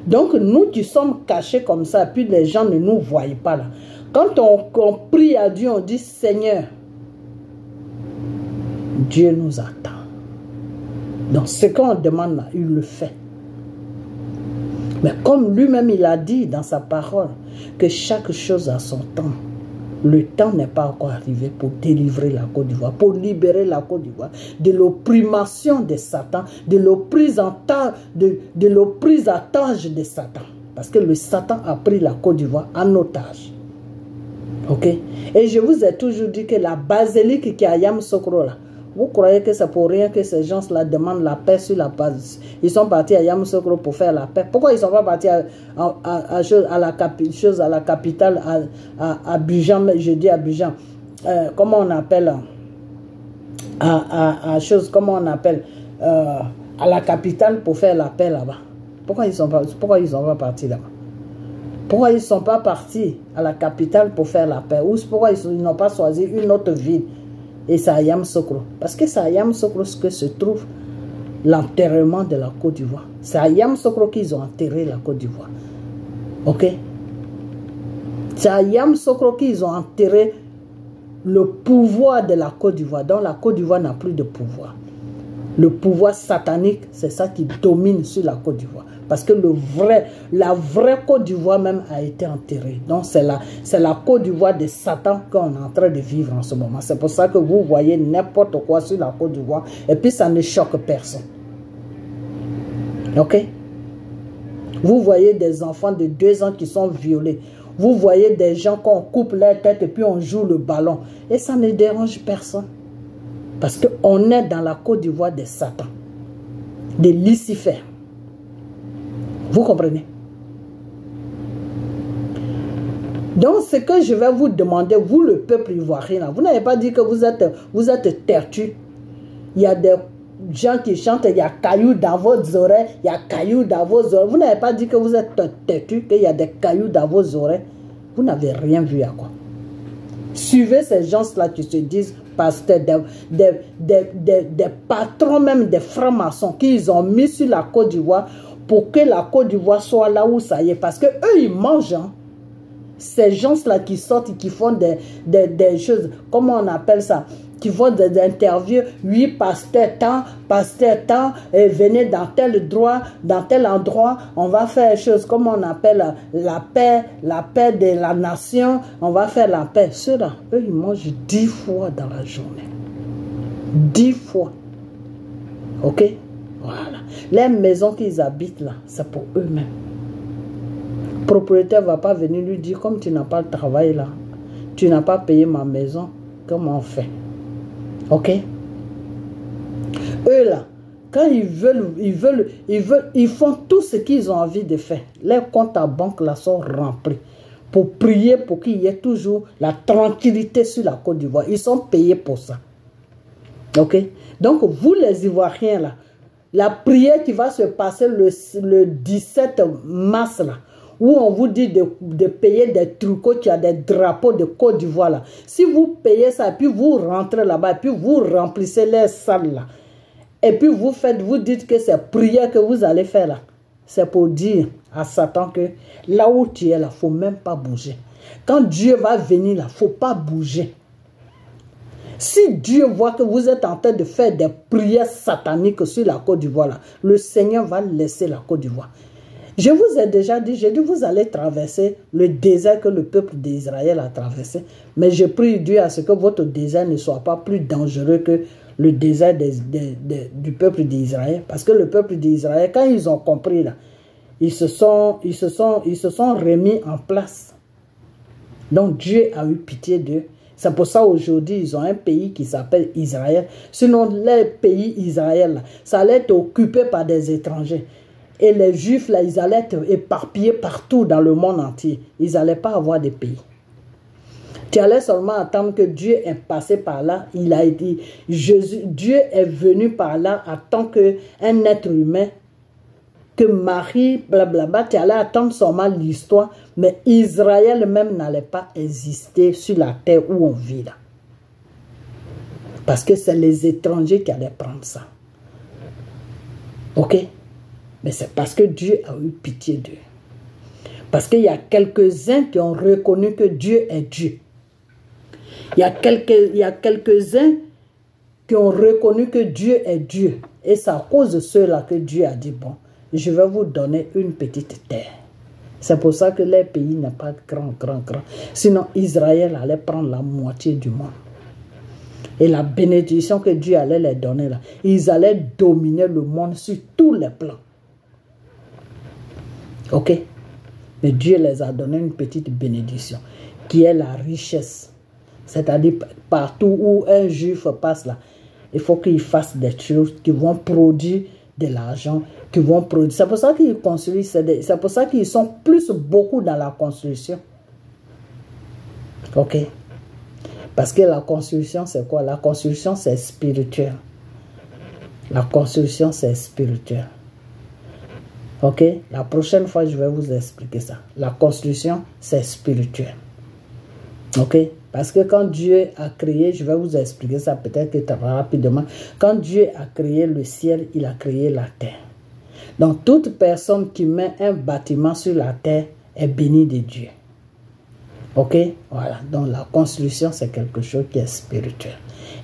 Donc, nous qui sommes cachés comme ça, puis les gens ne nous voient pas là. Quand on prie à Dieu, on dit, Seigneur, Dieu nous attend. Donc, ce qu'on demande là, il le fait. Mais comme lui-même, il a dit dans sa parole, que chaque chose a son temps. Le temps n'est pas encore arrivé pour délivrer la Côte d'Ivoire, pour libérer la Côte d'Ivoire de l'opprimation de Satan, de l'opprise à otage de Satan. Parce que le Satan a pris la Côte d'Ivoire en otage. Ok? Et je vous ai toujours dit que la basilique qui est à Yamoussoukro là, vous croyez que c'est pour rien que ces gens-là demandent la paix sur la base? Ils sont partis à Yamoussoukro pour faire la paix. Pourquoi ils ne sont pas partis à la capitale, à Abidjan, je dis Abidjan, comment on appelle, comment on appelle, à la capitale pour faire la paix là-bas? Pourquoi ils ne sont pas partis là-bas? Pourquoi ils ne sont pas partis à la capitale pour faire la paix? Ou pourquoi ils n'ont pas choisi une autre ville? Et c'est à Yamoussoukro. Parce que c'est à Yamoussoukro que se trouve l'enterrement de la Côte d'Ivoire. C'est à Yamoussoukro qu'ils ont enterré la Côte d'Ivoire. Ok? C'est à Yamoussoukro qu'ils ont enterré le pouvoir de la Côte d'Ivoire. Donc la Côte d'Ivoire n'a plus de pouvoir. Le pouvoir satanique, c'est ça qui domine sur la Côte d'Ivoire. Parce que la vraie Côte d'Ivoire même a été enterrée. Donc c'est la Côte d'Ivoire de Satan qu'on est en train de vivre en ce moment. C'est pour ça que vous voyez n'importe quoi sur la Côte d'Ivoire et puis ça ne choque personne. Ok? Vous voyez des enfants de 2 ans qui sont violés. Vous voyez des gens qu'on coupe leur tête et puis on joue le ballon. Et ça ne dérange personne. Parce qu'on est dans la Côte d'Ivoire de Satan, de Lucifer. Vous comprenez? Donc, ce que je vais vous demander, vous le peuple ivoirien, vous n'avez pas dit que vous êtes têtus. Il y a des gens qui chantent, il y a cailloux dans vos oreilles, il y a cailloux dans vos oreilles. Vous n'avez pas dit que vous êtes têtus, qu'il y a des cailloux dans vos oreilles. Vous n'avez rien vu à quoi. Suivez ces gens-là qui se disent pasteurs, des patrons, même des francs-maçons qu'ils ont mis sur la Côte d'Ivoire pour que la Côte d'Ivoire soit là où ça y est. Parce qu'eux, ils mangent. Hein. Ces gens-là qui sortent, qui font des choses, comment on appelle ça? Qui font des interviews, oui, pasteur temps, venez dans tel droit, dans tel endroit, on va faire des choses, comme on appelle la paix de la nation, on va faire la paix. Ceux-là, eux, ils mangent 10 fois dans la journée. 10 fois. Ok? Voilà. Les maisons qu'ils habitent là, c'est pour eux-mêmes. Le propriétaire ne va pas venir lui dire, comme tu n'as pas le travail là, tu n'as pas payé ma maison, comment on fait? Ok? Eux là, quand ils font tout ce qu'ils ont envie de faire. Les comptes à banque là sont remplis. Pour prier pour qu'il y ait toujours la tranquillité sur la Côte d'Ivoire. Ils sont payés pour ça. Ok? Donc vous les Ivoiriens là, la prière qui va se passer le 17 mars là, où on vous dit de payer des trucots, qui a des drapeaux de Côte d'Ivoire là. Si vous payez ça, puis vous rentrez là-bas, puis vous remplissez les salles là, et puis vous dites que c'est prière que vous allez faire là, c'est pour dire à Satan que là où tu es là, il ne faut même pas bouger. Quand Dieu va venir là, il ne faut pas bouger. Si Dieu voit que vous êtes en train de faire des prières sataniques sur la Côte d'Ivoire là, le Seigneur va laisser la Côte d'Ivoire. Je vous ai déjà dit, j'ai dit vous allez traverser le désert que le peuple d'Israël a traversé. Mais je prie Dieu à ce que votre désert ne soit pas plus dangereux que le désert du peuple d'Israël. Parce que le peuple d'Israël, quand ils ont compris là, ils se sont remis en place. Donc Dieu a eu pitié d'eux. C'est pour ça aujourd'hui, ils ont un pays qui s'appelle Israël. Sinon, le pays Israël, là, ça allait être occupé par des étrangers. Et les Juifs, là, ils allaient être éparpillés partout dans le monde entier. Ils n'allaient pas avoir de pays. Tu allais seulement attendre que Dieu est passé par là. Il a dit, Dieu est venu par là en tant qu'un être humain, que Marie, blablabla, tu allais attendre seulement l'histoire, mais Israël même n'allait pas exister sur la terre où on vit là. Parce que c'est les étrangers qui allaient prendre ça. Ok? Mais c'est parce que Dieu a eu pitié d'eux. Parce qu'il y a quelques-uns qui ont reconnu que Dieu est Dieu. Il y a quelques-uns qui ont reconnu que Dieu est Dieu. Et c'est à cause de ceux-là que Dieu a dit, bon, je vais vous donner une petite terre. C'est pour ça que les pays n'est pas grand. Sinon, Israël allait prendre la moitié du monde. Et la bénédiction que Dieu allait leur donner là, ils allaient dominer le monde sur tous les plans. Ok? Mais Dieu les a donné une petite bénédiction, qui est la richesse. C'est-à-dire, partout où un juif passe là, il faut qu'il fasse des choses qui vont produire de l'argent, qui vont produire. C'est pour ça qu'ils construisent, c'est pour ça qu'ils sont beaucoup dans la construction. Ok? Parce que la construction, c'est quoi? La construction, c'est spirituel. La construction, c'est spirituel. Ok? La prochaine fois, je vais vous expliquer ça. La construction, c'est spirituel. Ok? Parce que quand Dieu a créé, je vais vous expliquer ça peut-être rapidement. Quand Dieu a créé le ciel, il a créé la terre. Donc, toute personne qui met un bâtiment sur la terre est bénie de Dieu. Ok? Voilà. Donc, la construction, c'est quelque chose qui est spirituel.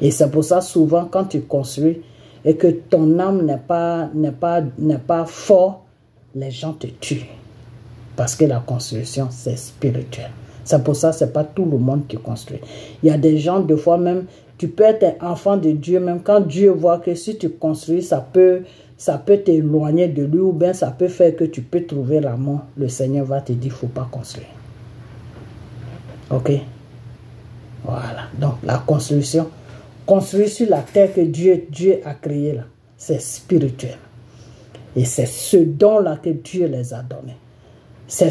Et c'est pour ça, souvent, quand tu construis et que ton âme n'est pas forte, les gens te tuent. Parce que la construction, c'est spirituel. C'est pour ça que ce n'est pas tout le monde qui construit. Il y a des gens, des fois même, tu peux être enfant de Dieu, même quand Dieu voit que si tu construis, ça peut ça peut t'éloigner de lui ou bien ça peut faire que tu peux trouver la mort. Le Seigneur va te dire, il ne faut pas construire. Ok? Voilà. Donc, la construction. Construire sur la terre que Dieu a créée là, c'est spirituel. Et c'est ce don-là que Dieu les a donnés. C'est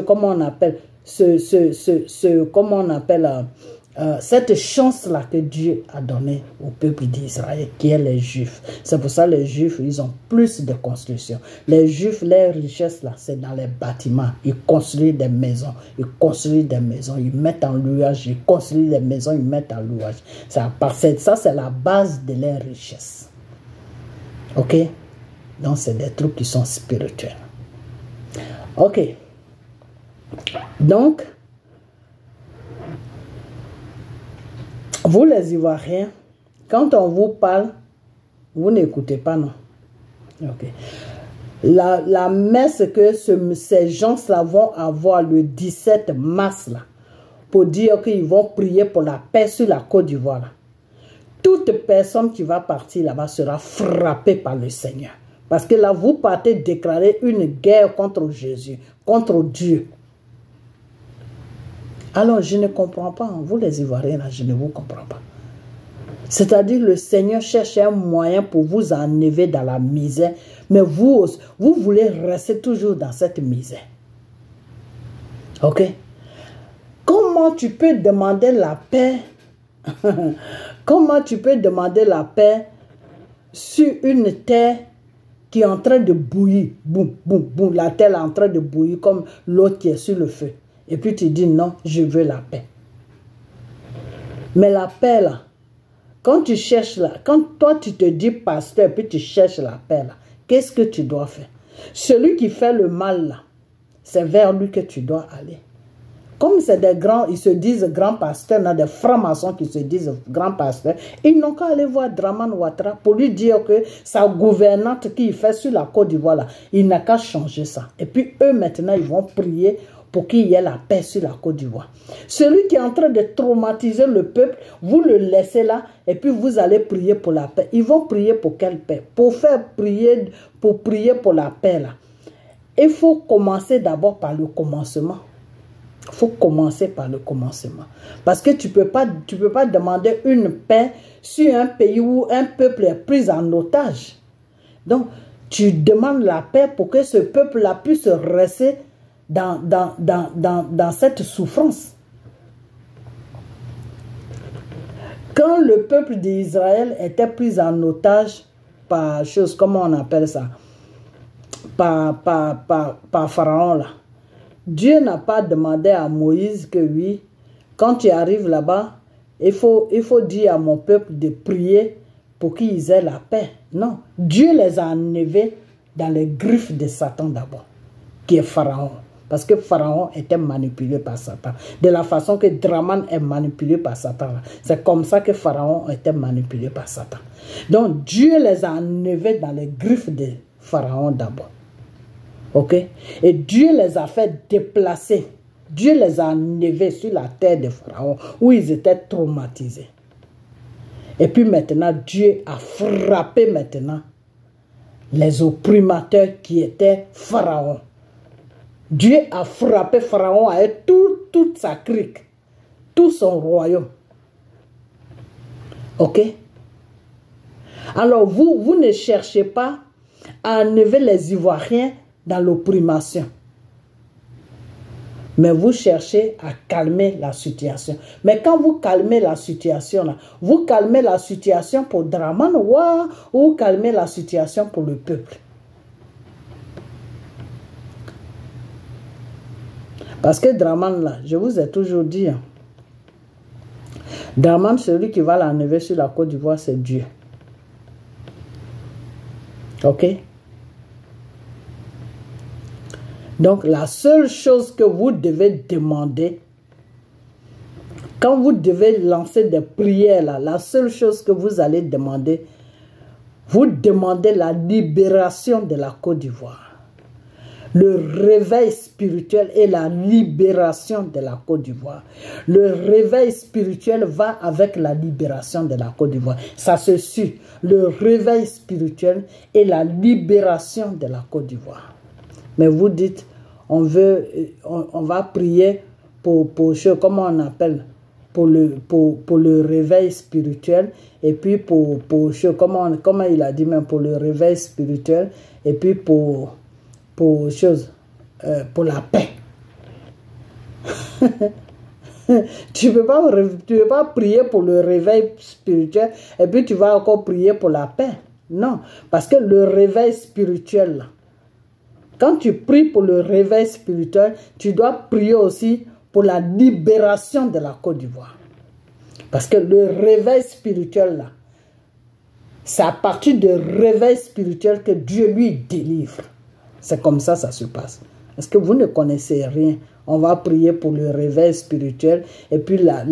comment on appelle, cette chance-là que Dieu a donnée au peuple d'Israël, qui est les Juifs. C'est pour ça que les Juifs, ils ont plus de construction. Les Juifs, leur richesse, là, c'est dans les bâtiments. Ils construisent des maisons. Ils construisent des maisons. Ils mettent en louage. Ils construisent des maisons. Ils mettent en louage. Ça, c'est la base de leur richesse. Ok? Donc, c'est des trucs qui sont spirituels. Ok. Donc, vous les Ivoiriens, quand on vous parle, vous n'écoutez pas, non? Ok. La messe que ces gens-là vont avoir le 17 mars, là, pour dire qu'ils vont prier pour la paix sur la Côte d'Ivoire. Toute personne qui va partir là-bas sera frappée par le Seigneur. Parce que là, vous partez déclarer une guerre contre Jésus, contre Dieu. Alors, je ne comprends pas. Vous, les Ivoiriens, là, je ne vous comprends pas. C'est-à-dire, le Seigneur cherche un moyen pour vous enlever dans la misère. Mais vous voulez rester toujours dans cette misère. Ok? Comment tu peux demander la paix? Comment tu peux demander la paix sur une terre qui est en train de bouillir? Boum, boum, boum. La terre est en train de bouillir comme l'eau qui est sur le feu. Et puis tu dis non, je veux la paix. Mais la paix là, quand tu cherches là, quand toi tu te dis pasteur, puis tu cherches la paix là, qu'est-ce que tu dois faire? Celui qui fait le mal là, c'est vers lui que tu dois aller. Comme c'est des grands, ils se disent grands pasteurs, il y a des francs-maçons qui se disent grands pasteurs, ils n'ont qu'à aller voir Dramane Ouattara pour lui dire que sa gouvernante qu'il fait sur la Côte d'Ivoire là, il n'a qu'à changer ça. Et puis eux maintenant, ils vont prier pour qu'il y ait la paix sur la Côte d'Ivoire. Celui qui est en train de traumatiser le peuple, vous le laissez là et puis vous allez prier pour la paix. Ils vont prier pour quelle paix? Pour prier pour la paix là. Il faut commencer d'abord par le commencement. Il faut commencer par le commencement. Parce que tu peux pas demander une paix sur un pays où un peuple est pris en otage. Donc, tu demandes la paix pour que ce peuple-là puisse rester dans cette souffrance. Quand le peuple d'Israël était pris en otage par comment on appelle ça, par Pharaon là, Dieu n'a pas demandé à Moïse que oui, quand tu arrives là-bas, il faut dire à mon peuple de prier pour qu'ils aient la paix. Non, Dieu les a enlevés dans les griffes de Satan d'abord, qui est Pharaon. Parce que Pharaon était manipulé par Satan. De la façon que Dramane est manipulé par Satan. C'est comme ça que Pharaon était manipulé par Satan. Donc Dieu les a enlevés dans les griffes de Pharaon d'abord. Ok? Et Dieu les a fait déplacer. Dieu les a enlevés sur la terre de Pharaon où ils étaient traumatisés. Et puis maintenant, Dieu a frappé maintenant les opprimateurs qui étaient Pharaon. Dieu a frappé Pharaon avec toute sa crique, tout son royaume. Ok? Alors vous ne cherchez pas à enlever les Ivoiriens dans l'opprimation. Mais vous cherchez à calmer la situation. Mais quand vous calmez la situation, là, vous calmez la situation pour Dramane Ouattara ou vous calmez la situation pour le peuple. Parce que Dramane, là, je vous ai toujours dit, hein, Dramane, celui qui va l'enlever sur la Côte d'Ivoire, c'est Dieu. Ok? Donc, la seule chose que vous devez demander, quand vous devez lancer des prières, là, la seule chose que vous allez demander, vous demandez la libération de la Côte d'Ivoire. Le réveil spirituel et la libération de la Côte d'Ivoire. Le réveil spirituel va avec la libération de la Côte d'Ivoire. Ça se suit. Le réveil spirituel et la libération de la Côte d'Ivoire. Mais vous dites, on va prier pour comment on appelle, pour le réveil spirituel, et puis comment il a dit même, pour le réveil spirituel, et puis pour la paix. Tu peux pas prier pour le réveil spirituel et puis tu vas encore prier pour la paix. Non, parce que le réveil spirituel, là, quand tu pries pour le réveil spirituel, tu dois prier aussi pour la libération de la Côte d'Ivoire. Parce que le réveil spirituel, là, c'est à partir du réveil spirituel que Dieu lui délivre. C'est comme ça se passe. Est-ce que vous ne connaissez rien? On va prier pour le réveil spirituel et puis la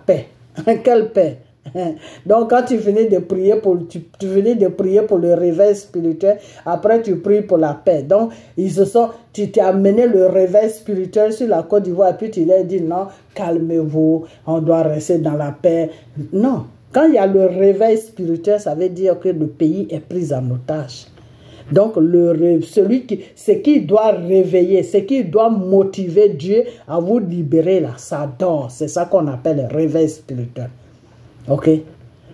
paix. Quelle paix? Donc quand tu finis de prier tu finis de prier pour le réveil spirituel, après tu pries pour la paix. Donc tu t'es amené le réveil spirituel sur la Côte d'Ivoire et puis tu leur dis non, calmez-vous, on doit rester dans la paix. Non, quand il y a le réveil spirituel, ça veut dire que le pays est pris en otage. Donc, ce qui doit réveiller, ce qui doit motiver Dieu à vous libérer, là, ça dort. C'est ça qu'on appelle le réveil spirituel. Ok?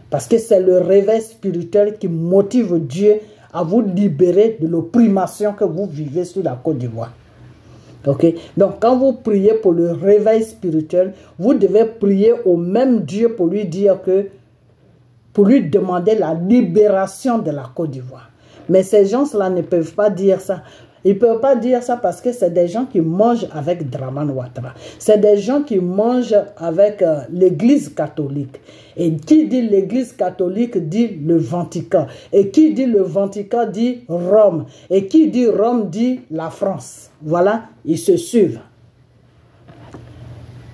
Parce que c'est le réveil spirituel qui motive Dieu à vous libérer de l'opprimation que vous vivez sur la Côte d'Ivoire. Ok? Donc, quand vous priez pour le réveil spirituel, vous devez prier au même Dieu pour lui demander la libération de la Côte d'Ivoire. Mais ces gens-là ne peuvent pas dire ça. Ils ne peuvent pas dire ça parce que c'est des gens qui mangent avec Dramane Ouattara. C'est des gens qui mangent avec l'Église catholique. Et qui dit l'Église catholique dit le Vatican. Et qui dit le Vatican dit Rome. Et qui dit Rome dit la France. Voilà, ils se suivent.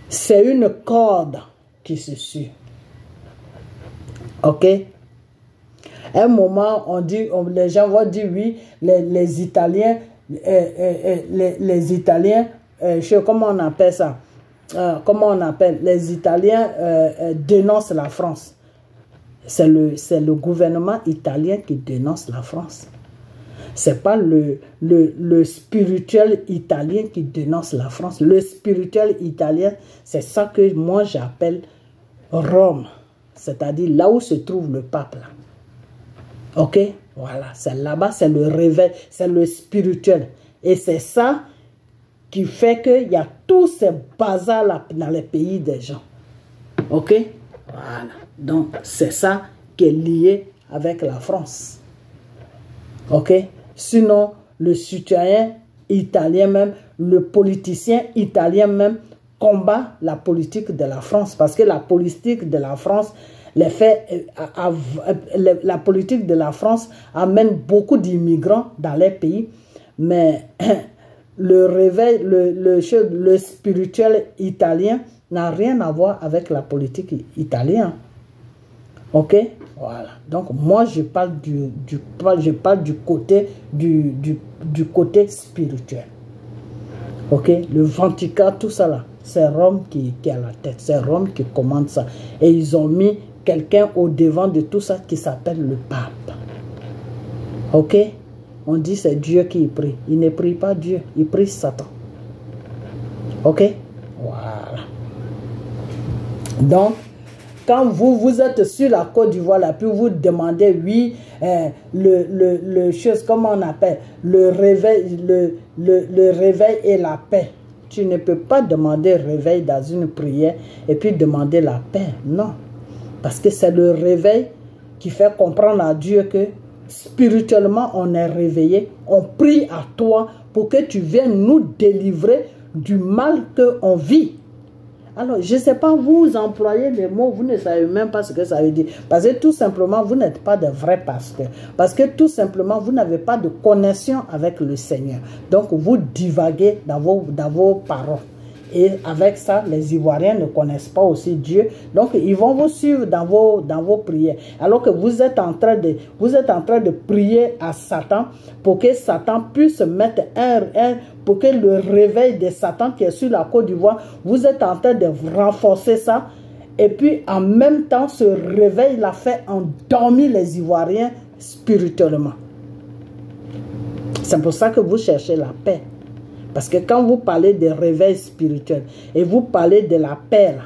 C'est une corde qui se suit. Ok? À un moment, les gens vont dire oui, les Italiens, comment on appelle ça? Les Italiens dénoncent la France. C'est le gouvernement italien qui dénonce la France. C'est pas le spirituel italien qui dénonce la France. Le spirituel italien, c'est ça que moi j'appelle Rome. C'est-à-dire là où se trouve le pape. Là. Ok, voilà, c'est là-bas, c'est le réveil, c'est le spirituel. Et c'est ça qui fait qu'il y a tous ces bazars-là dans les pays des gens. Ok, voilà. Donc, c'est ça qui est lié avec la France. Ok, sinon, le citoyen italien même, le politicien italien même, combat la politique de la France. Parce que la politique de la France... la politique de la France amène beaucoup d'immigrants dans les pays, mais le réveil, le spirituel italien n'a rien à voir avec la politique italienne. Ok? Voilà. Donc, moi, je parle du côté spirituel. Ok? Le Vatican, tout ça là, c'est Rome qui est à la tête. C'est Rome qui commande ça. Et ils ont mis quelqu'un au devant de tout ça qui s'appelle le pape. Ok? On dit c'est Dieu qui prie. Il ne prie pas Dieu, il prie Satan. Ok? Voilà. Donc, quand vous êtes sur la Côte d'Ivoire, là, puis vous demandez, oui, le chose, comment on appelle, le réveil et la paix. Tu ne peux pas demander réveil dans une prière et puis demander la paix. Non. Parce que c'est le réveil qui fait comprendre à Dieu que spirituellement on est réveillé. On prie à toi pour que tu viennes nous délivrer du mal qu'on vit. Alors, je ne sais pas, vous employez des mots, vous ne savez même pas ce que ça veut dire. Parce que tout simplement, vous n'êtes pas de vrais pasteurs. Parce que tout simplement, vous n'avez pas de connexion avec le Seigneur. Donc, vous divaguez dans vos paroles. Et avec ça, les Ivoiriens ne connaissent pas aussi Dieu. Donc, ils vont vous suivre dans vos prières. Alors que vous êtes en train de prier à Satan pour que Satan puisse mettre pour que le réveil de Satan qui est sur la Côte d'Ivoire, vous êtes en train de renforcer ça. Et puis, en même temps, ce réveil l'a fait endormir les Ivoiriens spirituellement. C'est pour ça que vous cherchez la paix. Parce que quand vous parlez de réveil spirituel et vous parlez de la paix, là,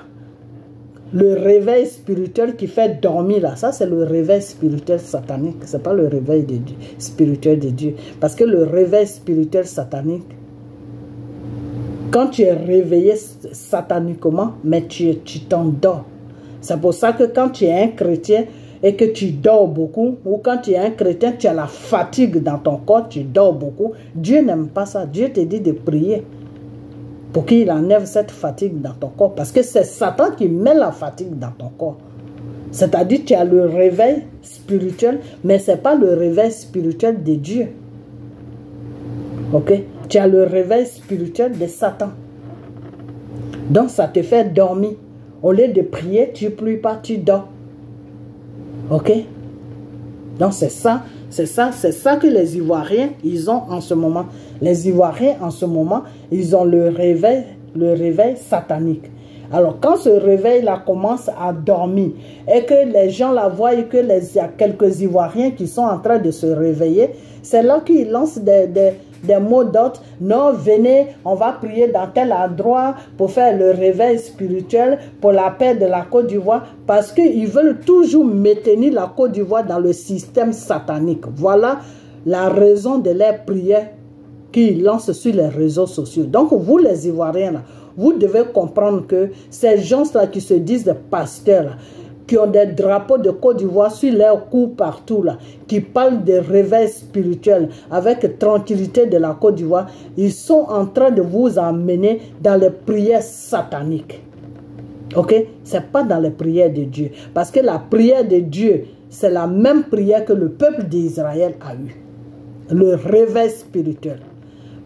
le réveil spirituel qui fait dormir, là, ça c'est le réveil spirituel satanique. Ce n'est pas le réveil spirituel de Dieu. Parce que le réveil spirituel satanique, quand tu es réveillé sataniquement, mais tu t'endors. C'est pour ça que quand tu es un chrétien et que tu dors beaucoup, ou quand tu es un chrétien, tu as la fatigue dans ton corps, tu dors beaucoup, Dieu n'aime pas ça. Dieu te dit de prier pour qu'il enlève cette fatigue dans ton corps. Parce que c'est Satan qui met la fatigue dans ton corps. C'est-à-dire que tu as le réveil spirituel, mais ce n'est pas le réveil spirituel de Dieu. Ok? Tu as le réveil spirituel de Satan. Donc ça te fait dormir. Au lieu de prier, tu ne pries pas, tu dors. Ok? Donc c'est ça que les Ivoiriens, ils ont en ce moment. Les Ivoiriens, en ce moment, ils ont le réveil satanique. Alors quand ce réveil-là commence à dormir et que les gens la voient et qu'il y a quelques Ivoiriens qui sont en train de se réveiller, c'est là qu'ils lancent des mots d'ordre. Non, venez, on va prier dans tel endroit pour faire le réveil spirituel pour la paix de la Côte d'Ivoire, parce qu'ils veulent toujours maintenir la Côte d'Ivoire dans le système satanique. Voilà la raison de leurs prières qu'ils lancent sur les réseaux sociaux. Donc vous les Ivoiriens, là, vous devez comprendre que ces gens-là qui se disent des pasteurs, là, qui ont des drapeaux de Côte d'Ivoire sur leur cou partout, là, qui parlent de réveil spirituel avec tranquillité de la Côte d'Ivoire, ils sont en train de vous emmener dans les prières sataniques. Ok? Ce n'est pas dans les prières de Dieu. Parce que la prière de Dieu, c'est la même prière que le peuple d'Israël a eue. Le réveil spirituel.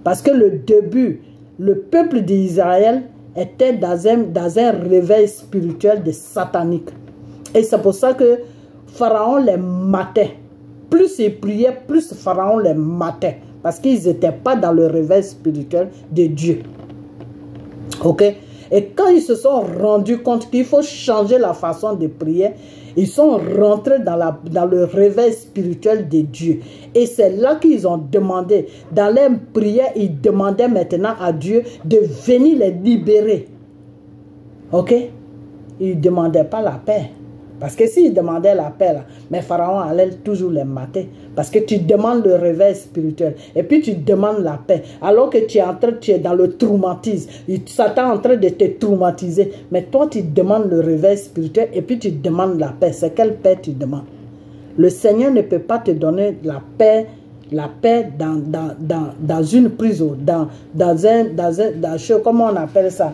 Parce que le début, le peuple d'Israël était dans un réveil spirituel de satanique. Et c'est pour ça que Pharaon les matait. Plus il priait, plus Pharaon les matait. Parce qu'ils n'étaient pas dans le réveil spirituel de Dieu. Ok? Et quand ils se sont rendus compte qu'il faut changer la façon de prier, ils sont rentrés dans le réveil spirituel de Dieu. Et c'est là qu'ils ont demandé, dans leur prière, ils demandaient maintenant à Dieu de venir les libérer. Ok? Ils ne demandaient pas la paix. Parce que s'ils demandaient la paix, là, mais Pharaon allait toujours les mater. Parce que tu demandes le réveil spirituel. Et puis tu demandes la paix. Alors que tu es dans le traumatisme. Satan est en train de te traumatiser. Mais toi, tu demandes le réveil spirituel et puis tu demandes la paix. C'est quelle paix tu demandes? Le Seigneur ne peut pas te donner la paix dans une prison, comment on appelle ça?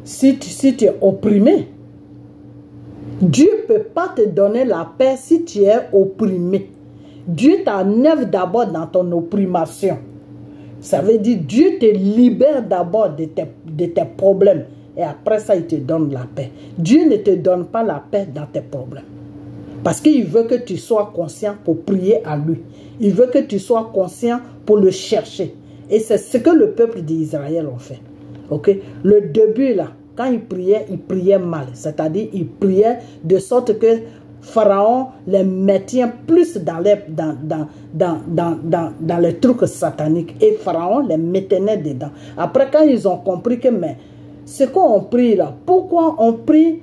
Si tu es opprimé. Dieu ne peut pas te donner la paix si tu es opprimé. Dieu t'enlève d'abord dans ton opprimation. Ça veut dire Dieu te libère d'abord de tes problèmes. Et après ça, il te donne la paix. Dieu ne te donne pas la paix dans tes problèmes. Parce qu'il veut que tu sois conscient pour prier à lui. Il veut que tu sois conscient pour le chercher. Et c'est ce que le peuple d'Israël a fait. Okay? Le début là, quand il priait mal. C'est-à-dire, il priait de sorte que Pharaon les mettait plus dans les trucs sataniques. Et Pharaon les mettait dedans. Après, quand ils ont compris que, mais, ce qu'on prie là, pourquoi on prie,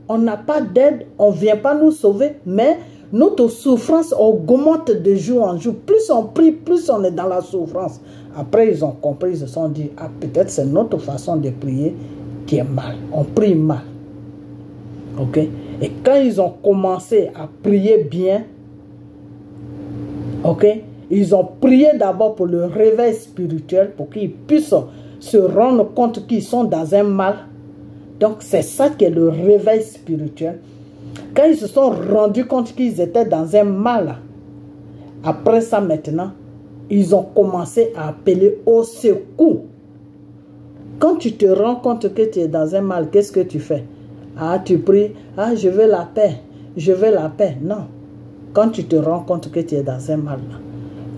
on n'a pas d'aide, on ne vient pas nous sauver, mais notre souffrance augmente de jour en jour. Plus on prie, plus on est dans la souffrance. Après, ils ont compris, ils se sont dit, ah, peut-être c'est notre façon de prier qui est mal. On prie mal. Ok? Et quand ils ont commencé à prier bien, ok? Ils ont prié d'abord pour le réveil spirituel, pour qu'ils puissent se rendre compte qu'ils sont dans un mal. Donc c'est ça qui est le réveil spirituel. Quand ils se sont rendus compte qu'ils étaient dans un mal, après ça maintenant, ils ont commencé à appeler au secours Quand tu te rends compte que tu es dans un mal, qu'est-ce que tu fais? Ah, tu pries, ah, je veux la paix, je veux la paix. Non. Quand tu te rends compte que tu es dans un mal,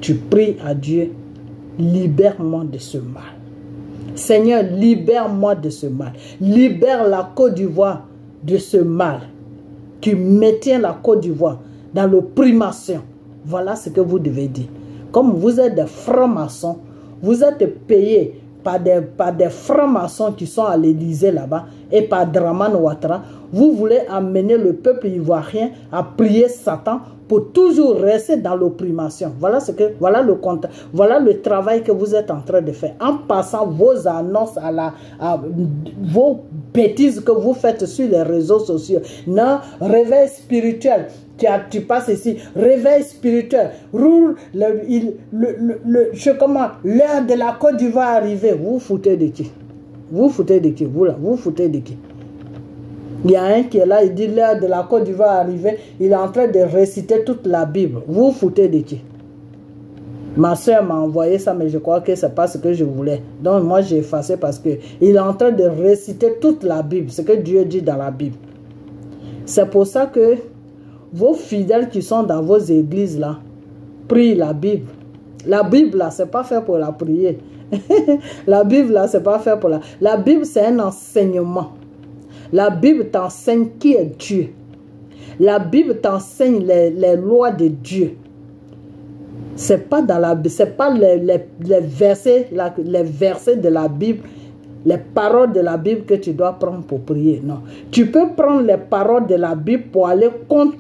tu pries à Dieu, libère-moi de ce mal. Seigneur, libère-moi de ce mal. Libère la Côte d'Ivoire de ce mal qui maintient la Côte d'Ivoire dans l'opprimation. Voilà ce que vous devez dire. Comme vous êtes des francs-maçons, vous êtes payés par des francs-maçons qui sont à l'Élysée là-bas et par Dramane Ouattara, vous voulez amener le peuple ivoirien à prier Satan pour toujours rester dans l'opprimation. Voilà voilà le travail que vous êtes en train de faire. En passant vos annonces vos bêtises que vous faites sur les réseaux sociaux. Non, réveil spirituel. Tu passes ici, réveil spirituel, l'heure de la Côte d'Ivoire arriver. Vous vous foutez de qui? Vous foutez de qui? Vous là, vous foutez de qui? Il y a un qui est là, il dit l'heure de la Côte d'Ivoire arriver, il est en train de réciter toute la Bible. Vous foutez de qui? Ma soeur m'a envoyé ça, mais je crois que c'est pas ce que je voulais. Donc moi j'ai effacé parce que il est en train de réciter toute la Bible, ce que Dieu dit dans la Bible. C'est pour ça que vos fidèles qui sont dans vos églises là, prient la Bible. La Bible là, c'est pas fait pour la prier. La Bible là, c'est pas fait pour la... La Bible c'est un enseignement. La Bible t'enseigne qui est Dieu. La Bible t'enseigne les lois de Dieu. C'est pas dans la, c'est pas les versets de la Bible, les paroles de la Bible que tu dois prendre pour prier. Non. Tu peux prendre les paroles de la Bible pour aller contre,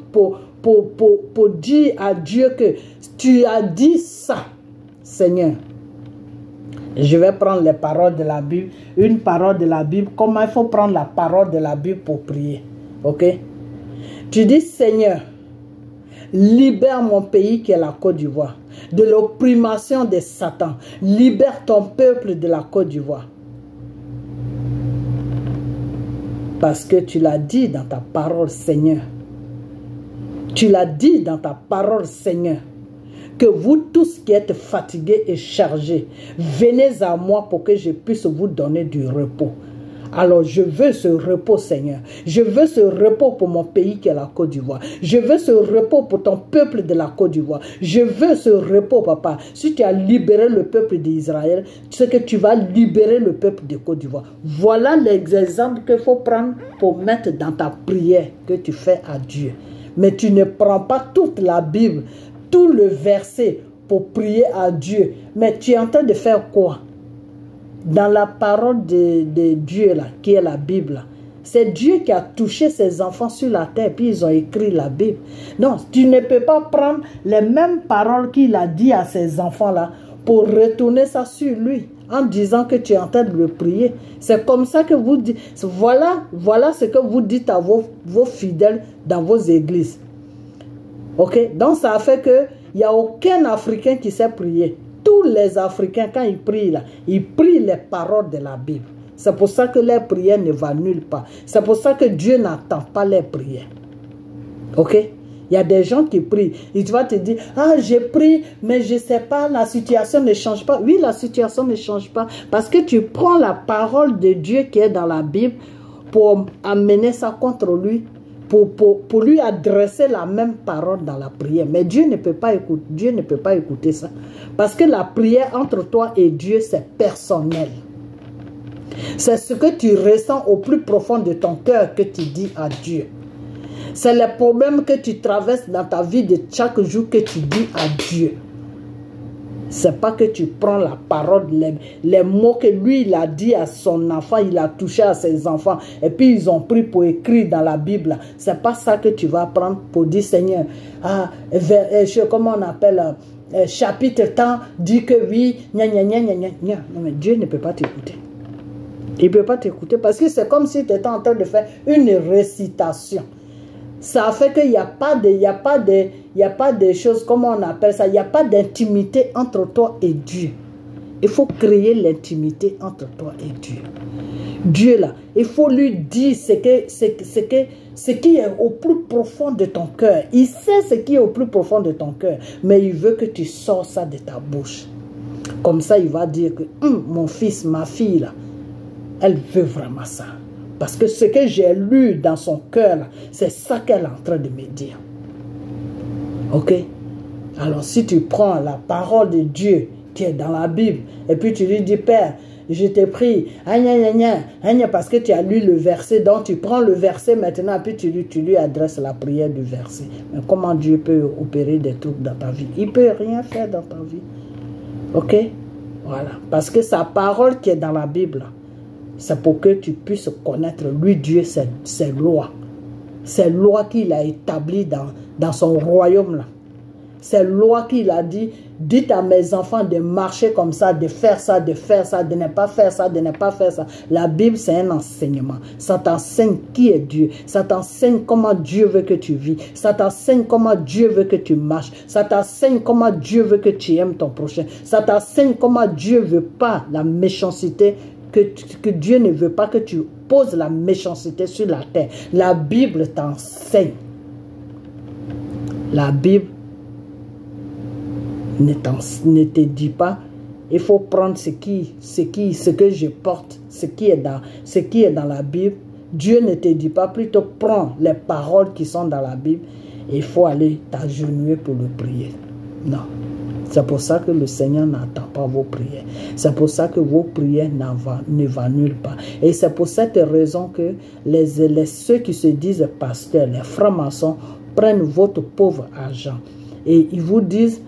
pour dire à Dieu que tu as dit ça, Seigneur. Je vais prendre les paroles de la Bible, une parole de la Bible, comment il faut prendre la parole de la Bible pour prier. Ok? Tu dis, Seigneur, libère mon pays qui est la Côte d'Ivoire, de l'opprimation de Satan. Libère ton peuple de la Côte d'Ivoire. Parce que tu l'as dit dans ta parole, Seigneur. Tu l'as dit dans ta parole, Seigneur. Que vous tous qui êtes fatigués et chargés, venez à moi pour que je puisse vous donner du repos. Alors je veux ce repos, Seigneur. Je veux ce repos pour mon pays qui est la Côte d'Ivoire. Je veux ce repos pour ton peuple de la Côte d'Ivoire. Je veux ce repos, papa. Si tu as libéré le peuple d'Israël, c'est que tu vas libérer le peuple de Côte d'Ivoire. Voilà les exemples qu'il faut prendre pour mettre dans ta prière que tu fais à Dieu. Mais tu ne prends pas toute la Bible, tout le verset pour prier à Dieu. Mais tu es en train de faire quoi? Dans la parole de Dieu, là, qui est la Bible, c'est Dieu qui a touché ses enfants sur la terre, puis ils ont écrit la Bible. Non, tu ne peux pas prendre les mêmes paroles qu'il a dit à ses enfants-là pour retourner ça sur lui, en disant que tu es en train de le prier. C'est comme ça que vous dites. Voilà ce que vous dites à vos fidèles dans vos églises. Ok? Donc ça fait qu'il n'y a aucun Africain qui sait prier. Tous les Africains, quand ils prient là, ils prient les paroles de la Bible. C'est pour ça que leurs prières ne vont nulle part. C'est pour ça que Dieu n'attend pas leurs prières. Ok? Il y a des gens qui prient. Il va te dire, ah, j'ai prié, mais je ne sais pas, la situation ne change pas. Oui, la situation ne change pas. Parce que tu prends la parole de Dieu qui est dans la Bible pour amener ça contre lui. Pour lui adresser la même parole dans la prière. Mais Dieu ne peut pas écouter ça. Parce que la prière entre toi et Dieu, c'est personnel. C'est ce que tu ressens au plus profond de ton cœur que tu dis à Dieu. C'est les problèmes que tu traverses dans ta vie de chaque jour que tu dis à Dieu. C'est pas que tu prends la parole, les mots que lui, il a dit à son enfant, il a touché à ses enfants, et puis ils ont pris pour écrire dans la Bible. C'est pas ça que tu vas prendre pour dire, Seigneur, comment on appelle, chapitre temps, dit que oui, gna gna gna gna gna. Non, mais Dieu ne peut pas t'écouter. Il ne peut pas t'écouter parce que c'est comme si tu étais en train de faire une récitation. Ça fait qu'il n'y a pas de choses, comment on appelle ça, il n'y a pas d'intimité entre toi et Dieu. Il faut créer l'intimité entre toi et Dieu. Dieu là, il faut lui dire ce qui est au plus profond de ton cœur. Il sait ce qui est au plus profond de ton cœur, mais il veut que tu sors ça de ta bouche. Comme ça, il va dire que mon fils, ma fille là, Elle veut vraiment ça. Parce que ce que j'ai lu dans son cœur, c'est ça qu'elle est en train de me dire. Ok? Alors si tu prends la parole de Dieu qui est dans la Bible, et puis tu lui dis, Père, je t'ai pris, parce que tu as lu le verset, donc tu prends le verset maintenant, puis tu lui adresses la prière du verset. Mais comment Dieu peut opérer des trucs dans ta vie? Il ne peut rien faire dans ta vie. Ok? Voilà. Parce que sa parole qui est dans la Bible, c'est pour que tu puisses connaître, lui, Dieu, ses lois. Ces lois qu'il a établies dans son royaume là. Ces lois qu'il a dit, dites à mes enfants de marcher comme ça, de faire ça, de ne pas faire ça, de ne pas faire ça. La Bible, c'est un enseignement. Ça t'enseigne qui est Dieu. Ça t'enseigne comment Dieu veut que tu vis. Ça t'enseigne comment Dieu veut que tu marches. Ça t'enseigne comment Dieu veut que tu aimes ton prochain. Ça t'enseigne comment Dieu ne veut pas la méchanceté, que Dieu ne veut pas que tu poses la méchanceté sur la terre. La Bible t'enseigne. La Bible ne te dit pas, il faut prendre ce que je porte, ce qui est dans la Bible. Dieu ne te dit pas, plutôt prends les paroles qui sont dans la Bible et il faut aller t'agenouiller pour le prier. Non. C'est pour ça que le Seigneur n'entend pas vos prières. C'est pour ça que vos prières ne vont nulle part. Et c'est pour cette raison que ceux qui se disent pasteurs, les francs-maçons, prennent votre pauvre argent. Et ils vous disent,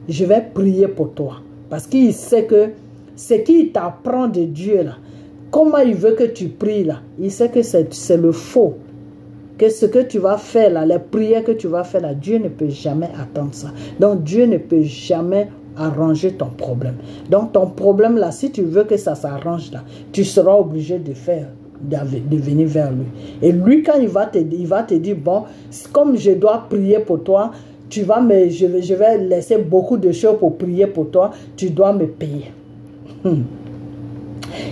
je vais prier pour toi. Parce qu'il sait que ce qu'il t'apprend de Dieu là, comment il veut que tu pries là, il sait que c'est le faux. Que ce que tu vas faire là, les prières que tu vas faire là, Dieu ne peut jamais attendre ça. Donc Dieu ne peut jamais arranger ton problème. Donc ton problème là, si tu veux que ça s'arrange là, tu seras obligé de venir vers lui. Et lui, quand il va te dire, bon, comme je dois prier pour toi, je vais laisser beaucoup de choses pour prier pour toi, tu dois me payer.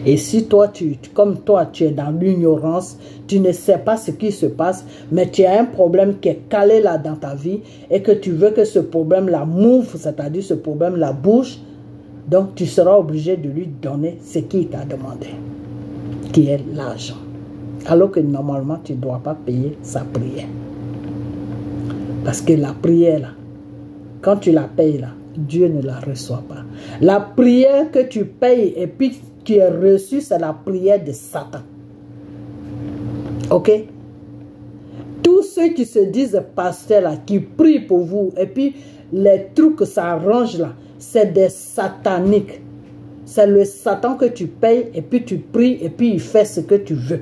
Et si toi, comme toi, tu es dans l'ignorance, tu ne sais pas ce qui se passe, mais tu as un problème qui est calé là dans ta vie et que tu veux que ce problème-là move, c'est-à-dire ce problème-là bouge, donc tu seras obligé de lui donner ce qu'il t'a demandé, qui est l'argent. Alors que normalement, tu ne dois pas payer sa prière. Parce que la prière, là, quand tu la payes, là, Dieu ne la reçoit pas. La prière que tu payes et puis tu es reçu, c'est la prière de Satan. Ok? Tous ceux qui se disent pasteurs là, qui prient pour vous, et puis les trucs que ça arrange là, c'est des sataniques. C'est le Satan que tu payes, et puis tu pries, et puis il fait ce que tu veux.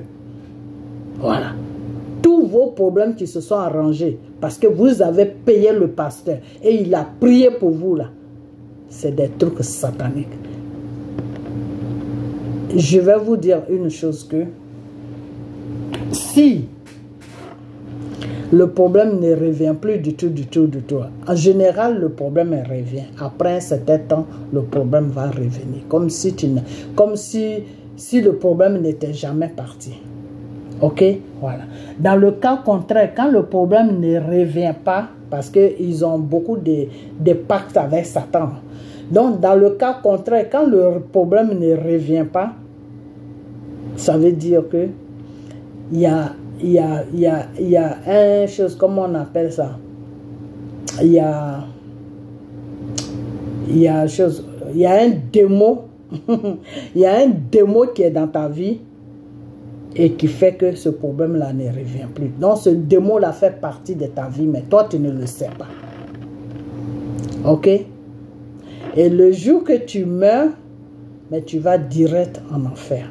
Voilà. Tous vos problèmes qui se sont arrangés, parce que vous avez payé le pasteur, et il a prié pour vous là, c'est des trucs sataniques. Je vais vous dire une chose que si le problème ne revient plus du tout, en général, le problème revient. Après un certain temps, le problème va revenir. Comme si le problème n'était jamais parti. Ok? Voilà. Dans le cas contraire, quand le problème ne revient pas, parce qu'ils ont beaucoup de pactes avec Satan. Donc, dans le cas contraire, quand le problème ne revient pas, ça veut dire que il y a une chose, comment on appelle ça? Il y a un démon, il y a un démon qui est dans ta vie et qui fait que ce problème-là ne revient plus. Donc, ce démon-là fait partie de ta vie, mais toi, tu ne le sais pas. Ok? Et le jour que tu meurs, mais tu vas direct en enfer.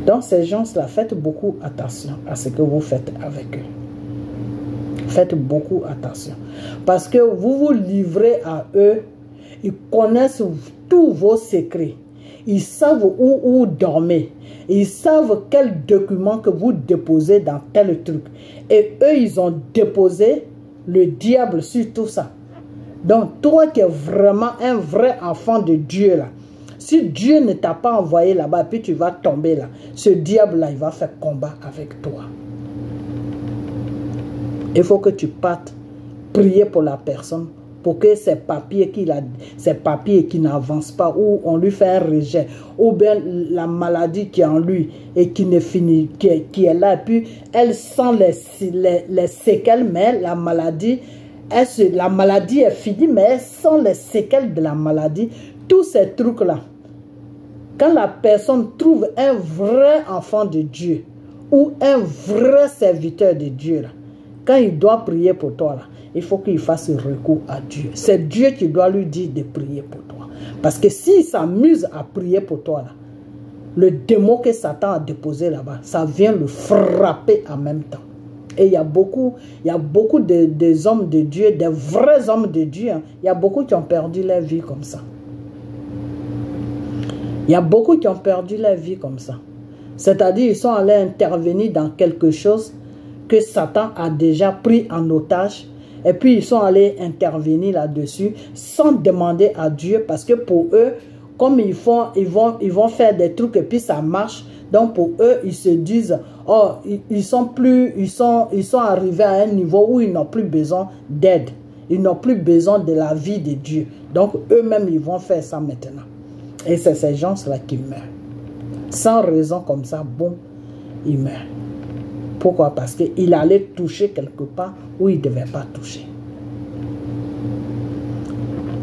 Donc, ces gens-là, faites beaucoup attention à ce que vous faites avec eux. Faites beaucoup attention. Parce que vous vous livrez à eux, ils connaissent tous vos secrets. Ils savent où dormir. Ils savent quel document que vous déposez dans tel truc. Et eux, ils ont déposé le diable sur tout ça. Donc, toi qui es vraiment un vrai enfant de Dieu, là, si Dieu ne t'a pas envoyé là-bas, puis tu vas tomber là, ce diable-là, il va faire combat avec toi. Il faut que tu partes prier pour la personne pour que ces papiers qui n'avancent pas, ou on lui fait un rejet, ou bien la maladie qui est en lui et qui ne finit, qui est là, et puis elle sent les séquelles, mais la maladie est finie, mais elle sent les séquelles de la maladie. Tous ces trucs-là, quand la personne trouve un vrai enfant de Dieu ou un vrai serviteur de Dieu, là, quand il doit prier pour toi, là, il faut qu'il fasse recours à Dieu. C'est Dieu qui doit lui dire de prier pour toi. Parce que s'il s'amuse à prier pour toi, là, le démon que Satan a déposé là-bas, ça vient le frapper en même temps. Et il y a beaucoup des hommes de Dieu, des vrais hommes de Dieu. Hein. Il y a beaucoup qui ont perdu leur vie comme ça. Il y a beaucoup qui ont perdu leur vie comme ça. C'est-à-dire, ils sont allés intervenir dans quelque chose que Satan a déjà pris en otage. Et puis, ils sont allés intervenir là-dessus sans demander à Dieu. Parce que pour eux, comme ils vont faire des trucs et puis ça marche. Donc, pour eux, ils se disent, oh, ils sont arrivés à un niveau où ils n'ont plus besoin d'aide. Ils n'ont plus besoin de la vie de Dieu. Donc, eux-mêmes, ils vont faire ça maintenant. Et c'est ces gens-là qui meurent. Sans raison comme ça, bon, ils meurent. Pourquoi? Parce qu'il allait toucher quelque part où il ne devait pas toucher.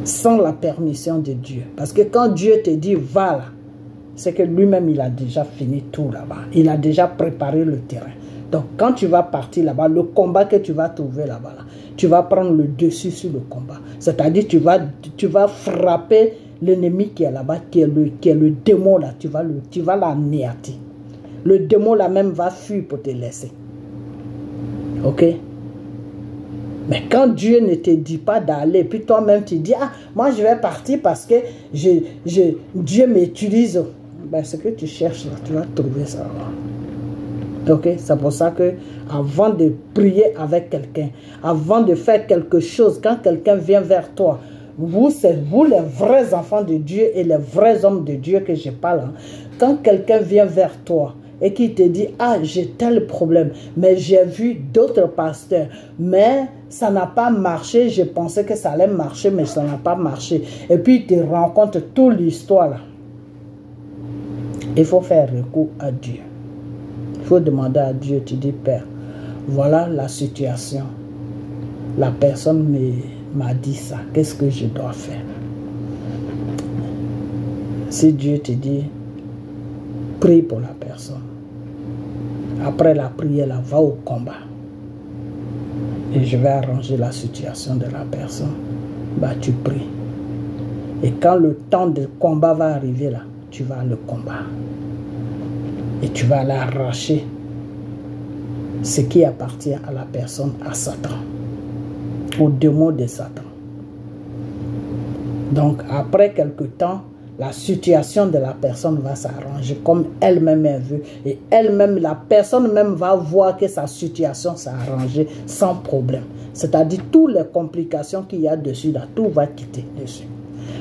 Sans la permission de Dieu. Parce que quand Dieu te dit, va là, c'est que lui-même, il a déjà fini tout là-bas. Il a déjà préparé le terrain. Donc, quand tu vas partir là-bas, le combat que tu vas trouver là-bas, là, tu vas prendre le dessus sur le combat. C'est-à-dire, tu vas frapper l'ennemi qui est là-bas, qui est le démon là. Tu vas l'anéantir. Le démon là même va fuir pour te laisser. Ok? Mais quand Dieu ne te dit pas d'aller, puis toi-même tu dis, ah, moi je vais partir parce que Dieu m'utilise. Ben, ce que tu cherches là, tu vas trouver ça là. Ok? C'est pour ça que avant de prier avec quelqu'un, avant de faire quelque chose, quand quelqu'un vient vers toi, c'est vous les vrais enfants de Dieu et les vrais hommes de Dieu que je parle. Hein. Quand quelqu'un vient vers toi et qui te dit, ah, j'ai tel problème, mais j'ai vu d'autres pasteurs, mais ça n'a pas marché, je pensais que ça allait marcher, mais ça n'a pas marché. Et puis, il te raconte toute l'histoire là. Il faut faire recours à Dieu. Il faut demander à Dieu, tu dis, Père, voilà la situation. La personne m'a dit ça, qu'est-ce que je dois faire? Si Dieu te dit, prie pour la personne. Après la prière, là, va au combat. Et je vais arranger la situation de la personne. Bah, tu pries. Et quand le temps de combat va arriver, là, tu vas le combat. Et tu vas l'arracher. Ce qui appartient à la personne, à Satan. Au démon de Satan. Donc, après quelque temps, la situation de la personne va s'arranger comme elle-même est vue. Et elle-même, la personne même va voir que sa situation s'est arrangée sans problème. C'est-à-dire, toutes les complications qu'il y a dessus, là, tout va quitter dessus.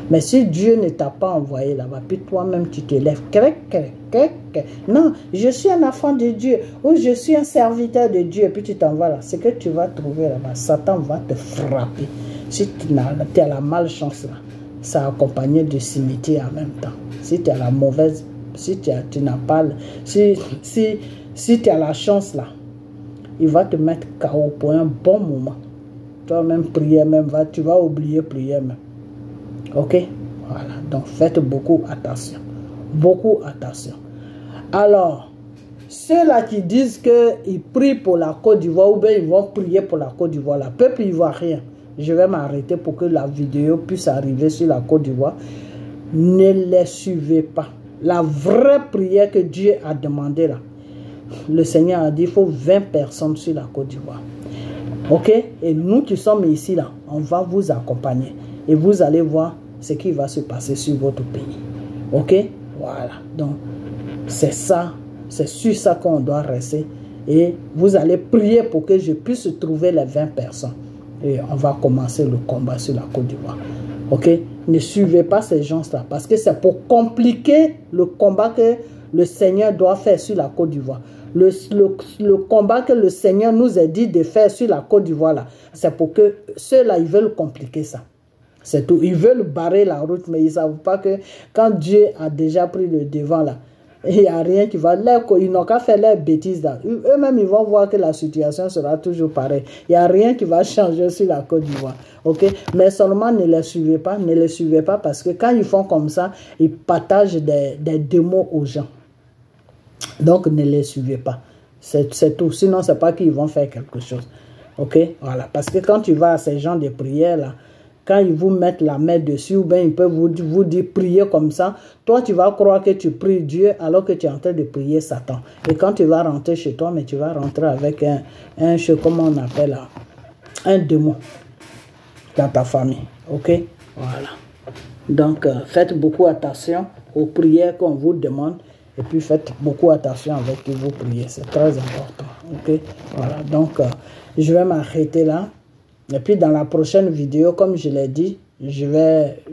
Mais si Dieu ne t'a pas envoyé là-bas, puis toi-même tu te lèves, non, je suis un enfant de Dieu, ou je suis un serviteur de Dieu, et puis tu t'en vas là, ce que tu vas trouver là-bas, Satan va te frapper. Si tu as la malchance là, ça a accompagné du cimetière en même temps. Si tu as la mauvaise, si tu n'as pas, si tu as la chance là, il va te mettre KO pour un bon moment. Toi-même, prier même, tu vas oublier prier même. Ok? Voilà. Donc, faites beaucoup attention. Beaucoup attention. Alors, ceux-là qui disent qu'ils prient pour la Côte d'Ivoire ou bien ils vont prier pour la Côte d'Ivoire, le peuple ivoirien, je vais m'arrêter pour que la vidéo puisse arriver sur la Côte d'Ivoire. Ne les suivez pas. La vraie prière que Dieu a demandé là, le Seigneur a dit il faut 20 personnes sur la Côte d'Ivoire. Ok? Et nous qui sommes ici là, on va vous accompagner. Et vous allez voir ce qui va se passer sur votre pays. Ok? Voilà. Donc, c'est ça. C'est sur ça qu'on doit rester. Et vous allez prier pour que je puisse trouver les 20 personnes. Et on va commencer le combat sur la Côte d'Ivoire. Ok? Ne suivez pas ces gens-là. Parce que c'est pour compliquer le combat que le Seigneur doit faire sur la Côte d'Ivoire. Le combat que le Seigneur nous a dit de faire sur la Côte d'Ivoire, là, c'est pour que ceux-là, ils veulent compliquer ça. C'est tout. Ils veulent barrer la route, mais ils ne savent pas que quand Dieu a déjà pris le devant, là, il n'y a rien qui va... Ils n'ont qu'à faire leurs bêtises là. Eux-mêmes, ils vont voir que la situation sera toujours pareille. Il n'y a rien qui va changer sur la Côte d'Ivoire. Ok? Mais seulement ne les suivez pas. Ne les suivez pas parce que quand ils font comme ça, ils partagent des démos aux gens. Donc, ne les suivez pas. C'est tout. Sinon, ce n'est pas qu'ils vont faire quelque chose. Ok? Voilà. Parce que quand tu vas à ces gens de prière là, quand ils vous mettent la main dessus, ou bien ils peuvent vous dire prier comme ça, toi tu vas croire que tu pries Dieu alors que tu es en train de prier Satan. Et quand tu vas rentrer chez toi, mais tu vas rentrer avec comment on appelle là, un démon dans ta famille. Ok? Voilà. Donc faites beaucoup attention aux prières qu'on vous demande. Et puis faites beaucoup attention avec qui vous priez. C'est très important. Ok? Voilà. Donc je vais m'arrêter là. Et puis dans la prochaine vidéo, comme je l'ai dit, je vais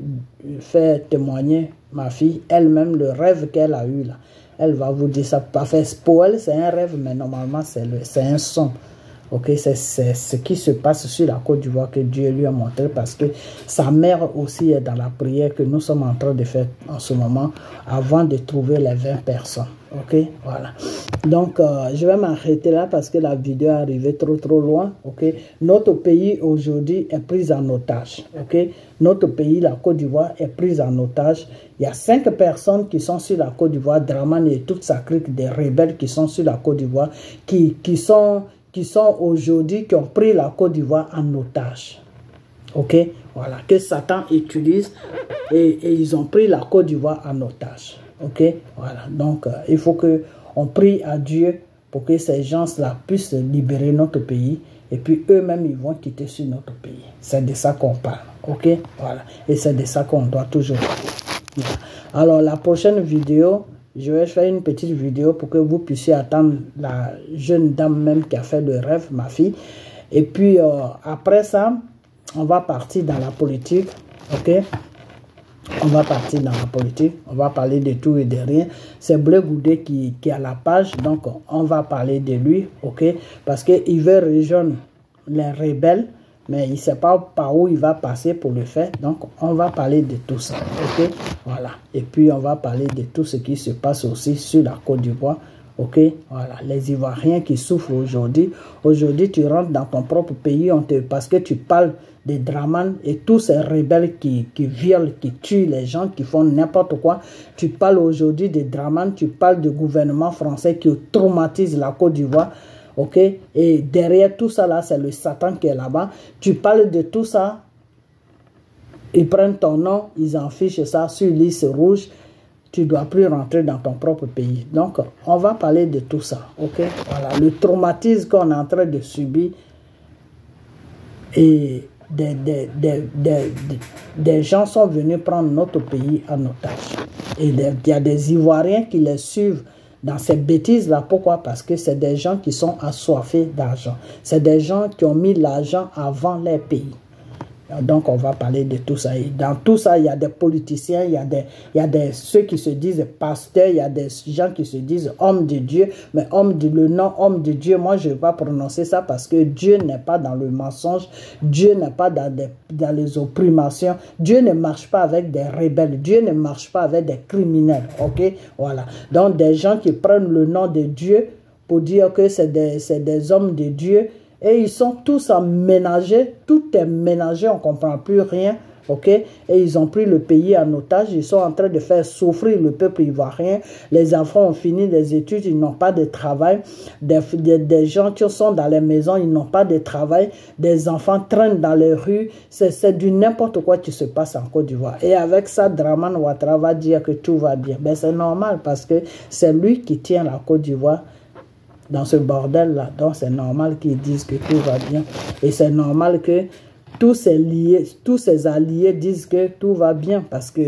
faire témoigner ma fille, elle-même, le rêve qu'elle a eu là. Elle va vous dire ça. Pas fait pour elle, c'est un rêve, mais normalement c'est un son. Ok, c'est ce qui se passe sur la Côte d'Ivoire que Dieu lui a montré parce que sa mère aussi est dans la prière que nous sommes en train de faire en ce moment avant de trouver les 20 personnes. Ok, voilà. Donc, je vais m'arrêter là parce que la vidéo est arrivée trop loin. Ok, notre pays aujourd'hui est pris en otage. Ok, notre pays, la Côte d'Ivoire, est prise en otage. Il y a 5 personnes qui sont sur la Côte d'Ivoire, Dramane et toute sa clique des rebelles qui sont sur la Côte d'Ivoire, qui sont aujourd'hui, qui ont pris la Côte d'Ivoire en otage. Ok, voilà, que Satan utilise et ils ont pris la Côte d'Ivoire en otage. Ok, voilà, donc il faut qu'on prie à Dieu pour que ces gens-là puissent libérer notre pays et puis eux-mêmes ils vont quitter sur notre pays. C'est de ça qu'on parle. Ok, voilà, et c'est de ça qu'on doit toujours parler. Voilà. Alors la prochaine vidéo, je vais faire une petite vidéo pour que vous puissiez attendre la jeune dame même qui a fait le rêve, ma fille. Et puis, après ça, on va partir dans la politique, ok? On va partir dans la politique, on va parler de tout et de rien. C'est Bleu Goudé qui a la page, donc on va parler de lui, ok? Parce qu'il veut rejoindre les rebelles, mais il ne sait pas par où il va passer pour le faire. Donc, on va parler de tout ça. Ok? Voilà. Et puis, on va parler de tout ce qui se passe aussi sur la Côte d'Ivoire. Ok? Voilà. Les Ivoiriens qui souffrent aujourd'hui. Aujourd'hui, tu rentres dans ton propre pays parce que tu parles des Dramane et tous ces rebelles qui violent, qui tuent les gens, qui font n'importe quoi. Tu parles aujourd'hui des Dramane, tu parles du gouvernement français qui traumatise la Côte d'Ivoire. Ok, et derrière tout ça là, c'est le Satan qui est là-bas. Tu parles de tout ça, ils prennent ton nom, ils affichent ça sur liste rouge. Tu ne dois plus rentrer dans ton propre pays. Donc, on va parler de tout ça. Ok, voilà, le traumatisme qu'on est en train de subir et des gens sont venus prendre notre pays en otage. Et il y a des Ivoiriens qui les suivent dans ces bêtises-là. Pourquoi? Parce que c'est des gens qui sont assoiffés d'argent. C'est des gens qui ont mis l'argent avant les pays. Donc, on va parler de tout ça. Et dans tout ça, il y a des politiciens, il y a ceux qui se disent pasteurs, il y a des gens qui se disent hommes de Dieu. Mais le nom homme de Dieu, moi, je ne vais pas prononcer ça parce que Dieu n'est pas dans le mensonge. Dieu n'est pas dans les opprimations. Dieu ne marche pas avec des rebelles. Dieu ne marche pas avec des criminels. Ok? Voilà. Donc, des gens qui prennent le nom de Dieu pour dire que c'est des hommes de Dieu. Et ils sont tous aménagés, tout est ménagé, on ne comprend plus rien, ok? Et ils ont pris le pays en otage, ils sont en train de faire souffrir le peuple ivoirien. Les enfants ont fini les études, ils n'ont pas de travail. Des gens qui sont dans les maisons, ils n'ont pas de travail. Des enfants traînent dans les rues. C'est du n'importe quoi qui se passe en Côte d'Ivoire. Et avec ça, Dramane Ouattara va dire que tout va bien. Ben, c'est normal parce que c'est lui qui tient la Côte d'Ivoire dans ce bordel-là. Donc, c'est normal qu'ils disent que tout va bien. Et c'est normal que tous ces alliés disent que tout va bien parce que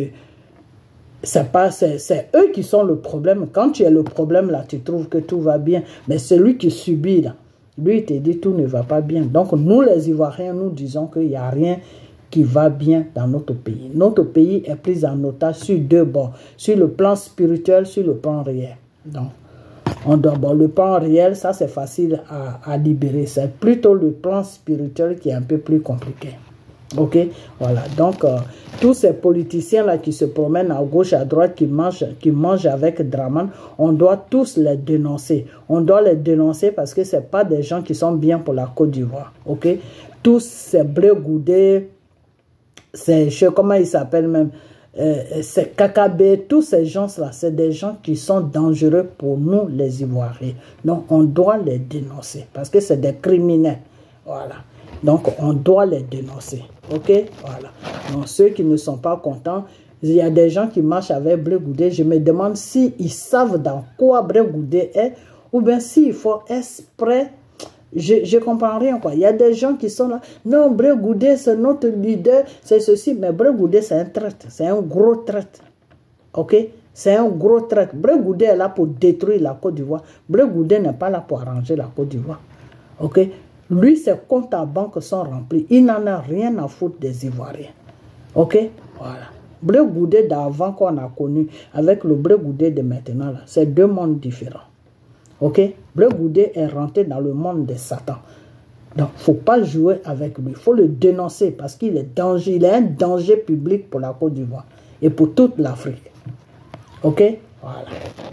c'est eux qui sont le problème. Quand tu es le problème, là, tu trouves que tout va bien. Mais celui qui subit, là, lui, il te dit tout ne va pas bien. Donc, nous, les Ivoiriens, nous disons qu'il n'y a rien qui va bien dans notre pays. Notre pays est pris en otage sur deux bords. Sur le plan spirituel, sur le plan réel. Donc, On doit, bon, le plan réel, ça c'est facile à libérer. C'est plutôt le plan spirituel qui est un peu plus compliqué. Ok, voilà. Donc, tous ces politiciens-là qui se promènent à gauche, à droite, qui mangent avec Draman, on doit tous les dénoncer. On doit les dénoncer parce que ce n'est pas des gens qui sont bien pour la Côte d'Ivoire. Ok, tous ces Blé Goudé, comment ils s'appellent même, c'est KKB, tous ces gens-là, c'est des gens qui sont dangereux pour nous, les Ivoiriens. Donc, on doit les dénoncer parce que c'est des criminels. Voilà. Donc, on doit les dénoncer. Ok? Voilà. Donc, ceux qui ne sont pas contents, il y a des gens qui marchent avec Blé Goudé. Je me demande s'ils savent dans quoi Blé Goudé est ou bien s'il faut exprès. Je ne comprends rien, quoi. Il y a des gens qui sont là. Non, Blé Goudé, c'est notre leader, c'est ceci. Mais Blé Goudé, c'est un traître. C'est un gros traître. OK? C'est un gros traître. Blé Goudé est là pour détruire la Côte d'Ivoire. Blé Goudé n'est pas là pour arranger la Côte d'Ivoire. OK? Lui, ses comptes à banque sont remplis. Il n'en a rien à foutre des Ivoiriens. OK? Voilà. Blé Goudé d'avant qu'on a connu, avec le Blé Goudé de maintenant, c'est deux mondes différents. Ok, Blé Goudé est rentré dans le monde de Satan. Donc, il ne faut pas jouer avec lui. Il faut le dénoncer parce qu'il est danger. Il est un danger public pour la Côte d'Ivoire et pour toute l'Afrique. Ok, voilà.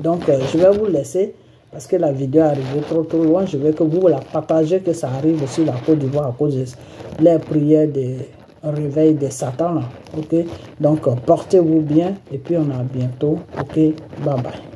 Donc, je vais vous laisser parce que la vidéo est arrivée trop loin. Je veux que vous la partagez, que ça arrive sur la Côte d'Ivoire à cause des prières de réveil de Satan. Là. Ok, donc portez-vous bien et puis on a bientôt. Ok, bye bye.